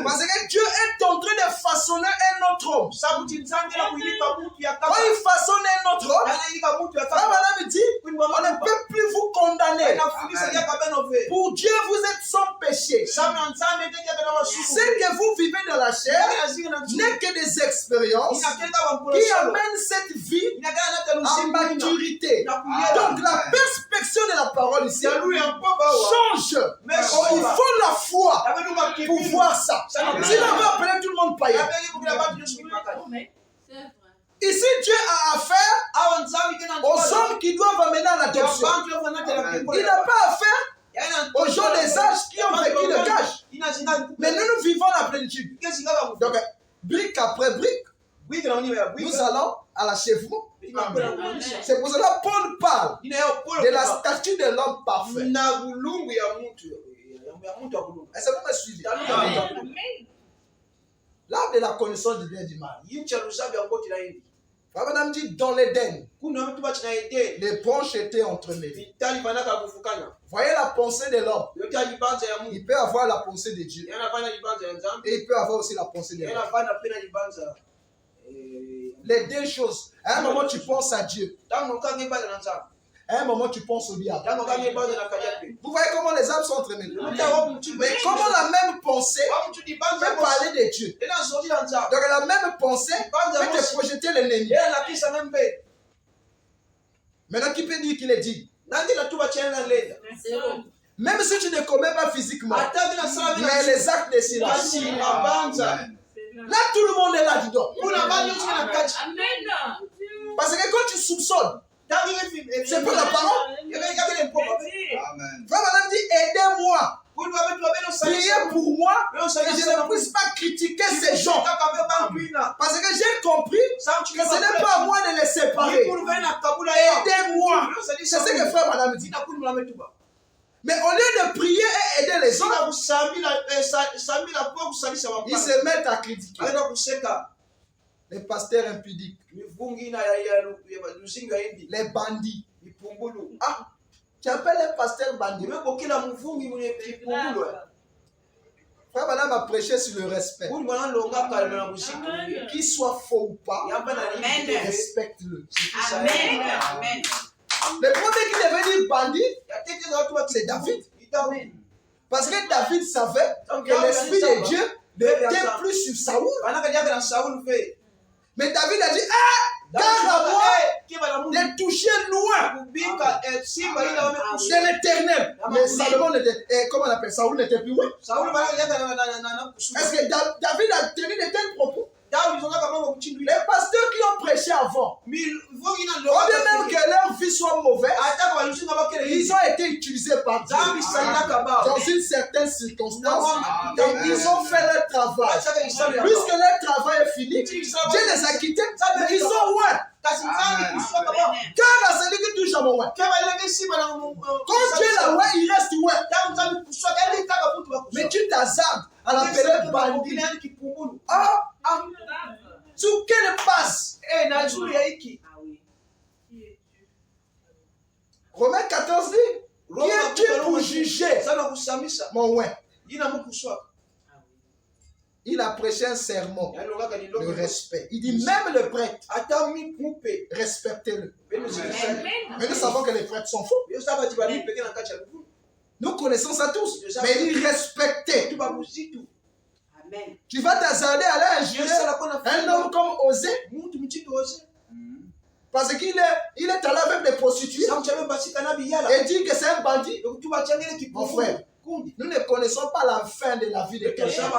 Parce que Dieu est en train de façonner un autre homme. Quand il façonne un autre homme, la Bible dit, on ne peut plus vous condamner. Pour Dieu, vous êtes sans péché. Ce que vous vivez dans la chair n'est que des expériences qui amènent cette vie à maturité. Donc la perspective de la parole ici change. Il faut la foi pour voir ça. Sinon on va appeler tout le monde païen. Ici, Dieu a affaire aux hommes qui doivent amener à l'adoption. Il n'a pas affaire aux gens des âges qui ont vécu le cash. Mais nous vivons la plénitude. Donc, brique après brique, nous allons à la chevaux. C'est pour cela que Paul parle de la statue de l'homme parfait. Est-ce que vous me suivez? L'arbre de la connaissance du bien et du mal. Madame dit dans l'Éden, les branches étaient entremêlées. Voyez la pensée de l'homme. Il peut avoir la pensée de Dieu. Et il peut avoir aussi la pensée de l'homme. Les deux choses. À un moment, tu penses à Dieu. À un moment, tu penses au diable. Vous voyez comment les âmes sont entremêlées. Mais comment la même pensée peut parler de Dieu. Donc la même pensée peut te projeter l'ennemi. Maintenant, qui peut dire qu'il est dit? Même si tu ne commets pas physiquement, mais les actes de silence. Là, tout le monde est là dedans. Amen. Parce que quand tu soupçonnes, c'est pas la parole. Amen. Frère Madame dit, aidez-moi. Priez pour moi que je ne puisse pas critiquer ces gens. Parce que j'ai compris que ce n'est pas à moi de les séparer. Aidez-moi. C'est ce que frère Madame dit. Mais au lieu de prier et aider les autres, ils se mettent à critiquer. Les pasteurs impudiques, les bandits. Ah, tu appelles les pasteurs bandits. Frère Madame a prêché sur le respect. Qu'il soit faux ou pas, respecte-le. Amen. Le premier qui devait dire bandit, c'est David. Parce que David savait que l'Esprit de Dieu n'était plus sur Saoul. Mais David a dit, ah, garde à moi de toucher loin de l'éternel. Mais Salomon n'était, comment on appelle, Saoul n'était plus loin. Est-ce que David a tenu de tels propos? Les pasteurs qui ont prêché avant, au lieu même que leur vie soit mauvaise, ils ont été utilisés par Dieu dans une certaine circonstance et ils ont fait leur travail. Puisque leur travail est fini, Dieu les a quittés, mais ils sont loin. Car à celui qui touche à mon loin, quand Dieu l'a loin, il reste loin. Mais tu t'hasardes à l'appeler bandit. Sur quelle base? Romains 14 dit, qui es-tu pour juger mon loin? Il a prêché un sermon, le respect. Il dit même le prêtre, respectez-le. Mais nous savons que les prêtres sont faux. Nous connaissons ça tous. Mais il dit respectez. Tu vas t'hasarder à aller injurer un homme comme Osée. Parce qu'il est allé avec des prostituées et dit que c'est un bandit. Mon frère, nous ne connaissons pas la fin de la vie de quelqu'un.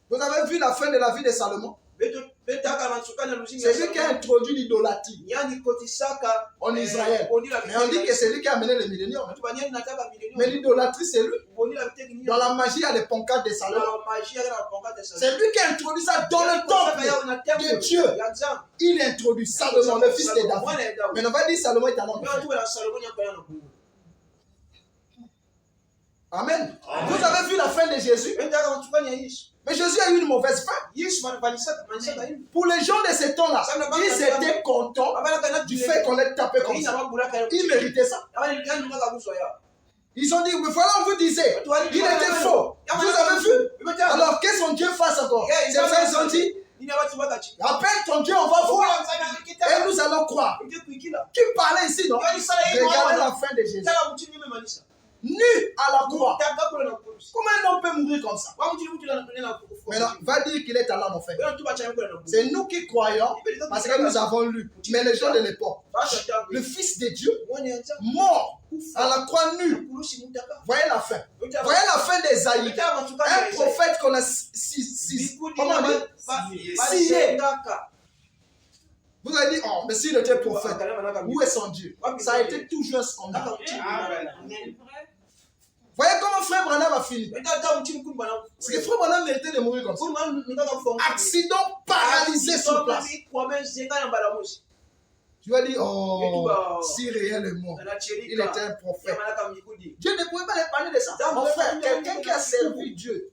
Vous avez vu la fin de la vie de Salomon? C'est lui qui a introduit l'idolâtrie en Israël. Mais on dit que c'est lui qui a amené le millénium. Mais l'idolâtrie, c'est lui. Dans la magie, il y a les pancartes de Salomon. C'est lui qui a introduit ça dans le temple de Dieu. Il introduit Salomon, le fils de David. Mais on va dire Salomon est un homme. Amen. Vous avez vu la fin de Jésus? Mais Jésus a eu une mauvaise fin. Pour les gens de ce temps-là, ils étaient contents du fait qu'on les tapait comme ça. Ils méritaient ça. Ils ont dit, mais voilà, on vous disait, il était faux. Vous avez vu? Alors, que son Dieu fasse encore? C'est ça qu'ils ont dit, appelle ton Dieu, on va voir. Et nous allons croire. Qui parlait ici, non? Regardez la fin de Jésus. Nu à la croix. Comment un homme peut mourir comme ça? Maintenant, va dire qu'il est allé en enfer. C'est nous qui croyons parce que nous avons lu. Mais les gens de l'époque, le Fils de Dieu, mort à la croix nu. Voyez la fin. Voyez la fin d'Ésaïe. Un prophète qu'on a scié. Vous avez dit, oh, mais s'il était prophète, où est son Dieu? Ça a été toujours un scandale. Voyez comment frère Branham a fini. Parce que frère Branham méritait de mourir comme ça. Accident paralysé sur place. Tu vas dire, oh, si réellement il était un prophète. Dieu ne pouvait pas les parler de ça. Mon frère, quelqu'un qui a servi Dieu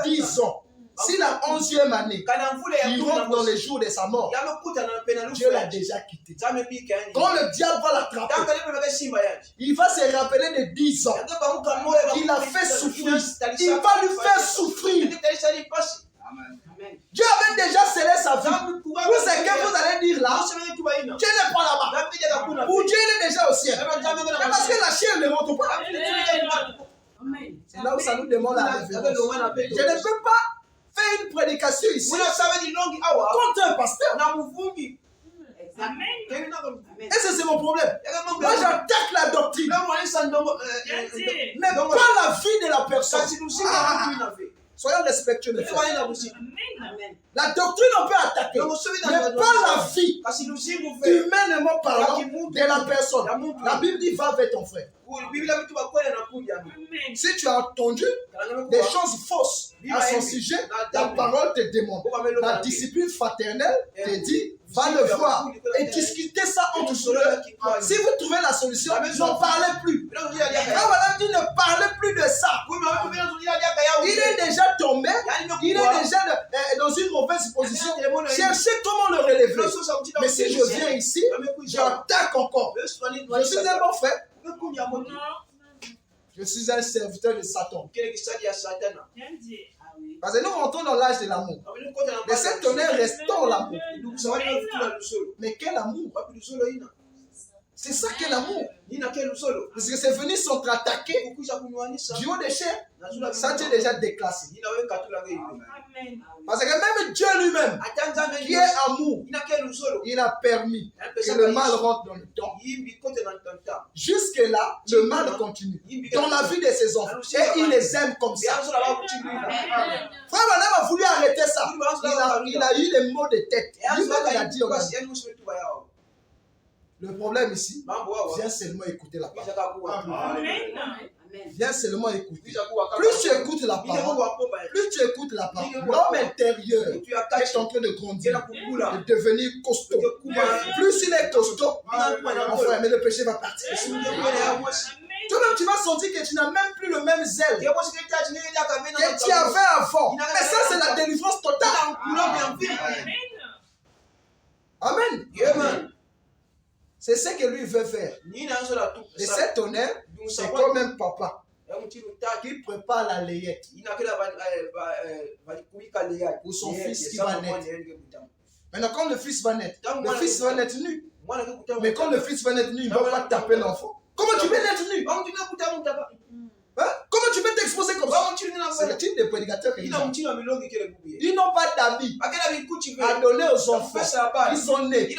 10 ans. Si la 11e année, il rentre dans les jours de sa mort, Dieu l'a déjà quitté. Quand le diable va l'attraper, il va se rappeler de 10 ans. Il a fait souffrir. Il va lui faire souffrir. Dieu avait déjà scellé sa vie. Vous savez que vous allez dire là, Dieu n'est pas là-bas. Ou Dieu il est déjà au ciel. Parce que la chair ne monte pas. C'est là où ça nous demande la révérence. Je ne peux pas faire une prédication ici contre un pasteur. Et c'est mon problème. Moi, j'attaque la doctrine, mais pas la vie de la personne. Soyons respectueux de frères. La doctrine, on peut attaquer, mais pas la vie, humainement parlant, de la personne. La Bible dit, va vers ton frère. Si tu as entendu des choses fausses à son sujet, la parole te demande. La discipline fraternelle te dit, va le voir et discuter ça entre vous. Si vous trouvez la solution, n'en parlez plus. Quand madame dit ne parlez plus de ça, il est déjà tombé, il est déjà dans une mauvaise position. Cherchez comment le relever. Mais si je viens ici, j'attaque encore. Je suis un bon frère. Je suis un serviteur de Satan. Parce que nous rentrons dans l'âge de l'amour. De cet tonnerre restaure l'amour. Mais quel amour? C'est ça qu'est l'amour. Parce que c'est venu s'entre-attaquer du haut des chairs. Ça, tu es déjà déclassé. Parce que même Dieu lui-même, qui est amour, il a permis que le mal rentre dans le temps. Jusque-là, le mal continue dans la vie de ses enfants. Et il les aime comme ça. Frère Branham a voulu arrêter ça. Il a eu les maux de tête. Il a dit, le problème ici, viens seulement écouter la parole. Viens seulement écouter. Plus tu écoutes la parole, l'homme intérieur est en train de grandir, de devenir costaud. Plus il est costaud, mon frère, mais le péché va partir. Toi-même, tu vas sentir que tu n'as même plus le même zèle que tu avais avant. Mais ça, c'est la délivrance totale. Amen. C'est ce que lui veut faire. Et cet honneur, c'est comme un papa qui prépare la layette pour son fils qui va naître. Maintenant, quand le fils va naître nu. Mais quand le fils va naître nu, il ne va pas taper l'enfant. Comment tu peux naître nu? Comment tu peux t'exposer comme ça? C'est le type de prédicateur qu'ils ont. Ils n'ont pas d'habits à donner aux enfants. Ils sont nés.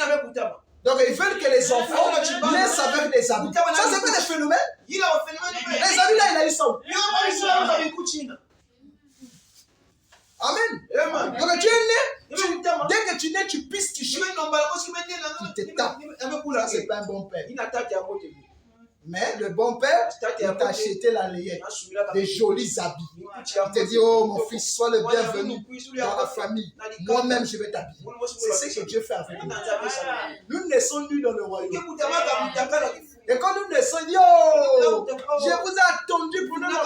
Donc ils veulent que les enfants naissent avec des habits. Ça, c'est pas des phénomènes. Les habits là, il a eu ça. Amen. Donc tu es né, dès que tu nais, tu pisses, tu chies. Il te tape. Ça, c'est pas un bon père. Mais le bon père, il t'a acheté la layette, des jolis habits. Il te dit, oh mon fils, sois le bienvenu dans la famille. Moi-même, je vais t'habiller. C'est ce que Dieu fait avec nous. Nous naissons nus dans le royaume. Et quand nous naissons, il dit, oh, je vous ai attendu pour nous.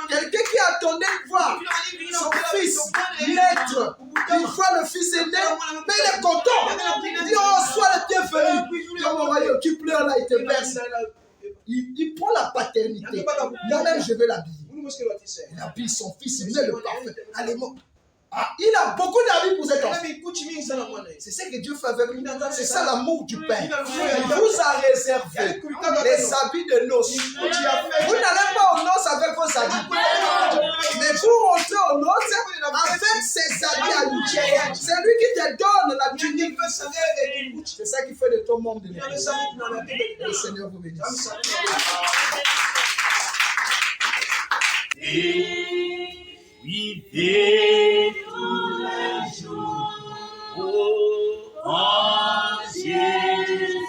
Quelqu'un qui attendait de voir son fils naître, il voit le fils aîné, mais il est content. Il dit, oh, sois le bienvenu dans mon royaume. Tu pleures là, il te berce. Il prend la paternité. Moi-même, je vais l'habiller. Il habille son fils, il met le parfum. Allez, il a beaucoup d'habits pour cet enfant. C'est ce que Dieu fait avec nous. C'est ça l'amour du Père. Il vous a réservé les habits de noces. Vous n'allez pas aux noces avec vos habits. Mais vous rentrez aux noces avec ses habits à lui. C'est lui qui te donne la tunique. C'est ça qui fait de toi membre de l'Église. Le Seigneur vous bénisse. Vivez tous les jours en Jésus,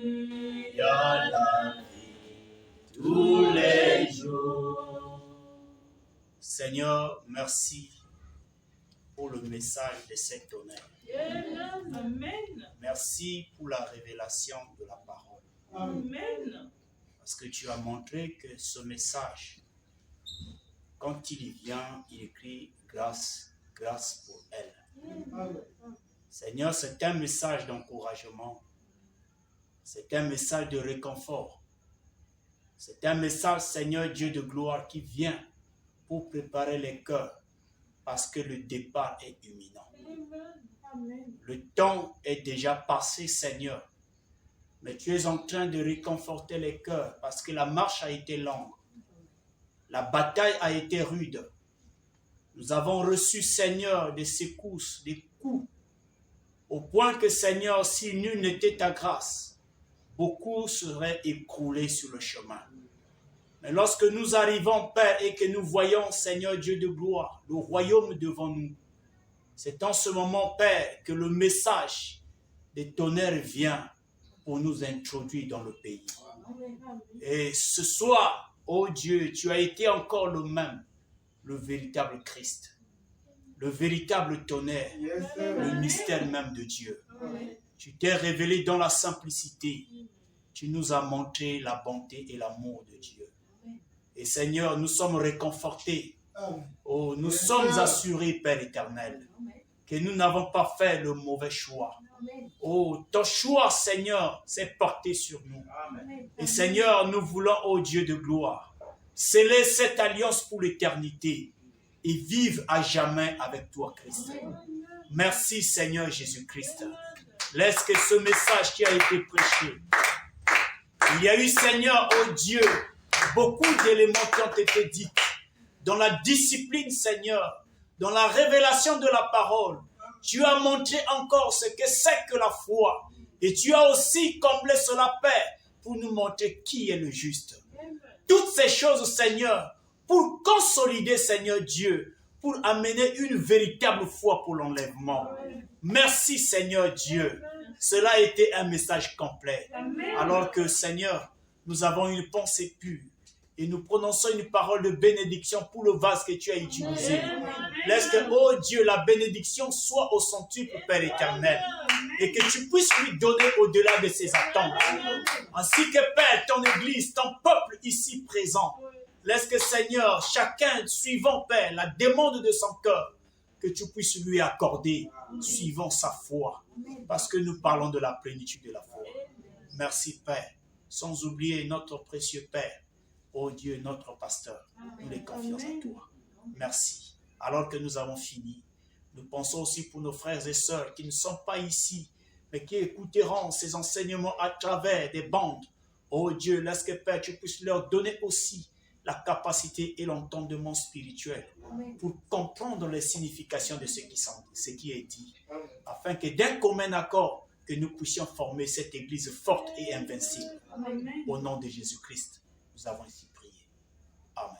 il y a la vie tous les jours. Seigneur, merci pour le message de cet honneur. Amen. Merci pour la révélation de la parole. Amen. Parce que tu as montré que ce message, quand il y vient, il écrit grâce, grâce pour elle. Seigneur, c'est un message d'encouragement. C'est un message de réconfort. C'est un message, Seigneur Dieu de gloire, qui vient pour préparer les cœurs parce que le départ est imminent. Le temps est déjà passé, Seigneur. Mais tu es en train de réconforter les cœurs parce que la marche a été longue. La bataille a été rude. Nous avons reçu, Seigneur, des secousses, des coups. Au point que, Seigneur, si nul n'était ta grâce, beaucoup seraient écroulés sur le chemin. Mais lorsque nous arrivons, Père, et que nous voyons, Seigneur Dieu de gloire, le royaume devant nous, c'est en ce moment, Père, que le message des tonnerres vient pour nous introduire dans le pays. Et ce soir, oh Dieu, tu as été encore le même, le véritable Christ, le véritable tonnerre, le mystère même de Dieu. Tu t'es révélé dans la simplicité. Tu nous as montré la bonté et l'amour de Dieu. Et Seigneur, nous sommes réconfortés. Oh, nous sommes assurés, Père éternel, que nous n'avons pas fait le mauvais choix. Oh, ton choix, Seigneur, s'est porté sur nous. Et Seigneur, nous voulons, oh Dieu de gloire, sceller cette alliance pour l'éternité et vivre à jamais avec toi, Christ. Merci, Seigneur Jésus-Christ. Laisse que ce message qui a été prêché, il y a eu, Seigneur, oh Dieu, beaucoup d'éléments qui ont été dits dans la discipline, Seigneur, dans la révélation de la parole. Tu as montré encore ce que c'est que la foi. Et tu as aussi comblé cela, Père, pour nous montrer qui est le juste. Toutes ces choses, Seigneur, pour consolider, Seigneur Dieu, pour amener une véritable foi pour l'enlèvement. Merci, Seigneur Dieu. Cela a été un message complet. Alors que, Seigneur, nous avons une pensée pure. Et nous prononçons une parole de bénédiction pour le vase que tu as utilisé. Laisse que, oh Dieu, la bénédiction soit au centuple, Père éternel. Et que tu puisses lui donner au-delà de ses attentes. Ainsi que, Père, ton Église, ton peuple ici présent. Laisse que, Seigneur, chacun, suivant, Père, la demande de son cœur, que tu puisses lui accorder, suivant sa foi. Parce que nous parlons de la plénitude de la foi. Merci, Père. Sans oublier notre précieux Père. Oh Dieu, notre pasteur, nous les confions à toi. Merci. Alors que nous avons fini, nous pensons aussi pour nos frères et sœurs qui ne sont pas ici, mais qui écouteront ces enseignements à travers des bandes. Oh Dieu, laisse que Père, tu puisses leur donner aussi la capacité et l'entendement spirituel pour comprendre les significations de ce qui est dit, afin que d'un commun accord, que nous puissions former cette Église forte et invincible. Au nom de Jésus-Christ. Nous avons ici prié. Amen.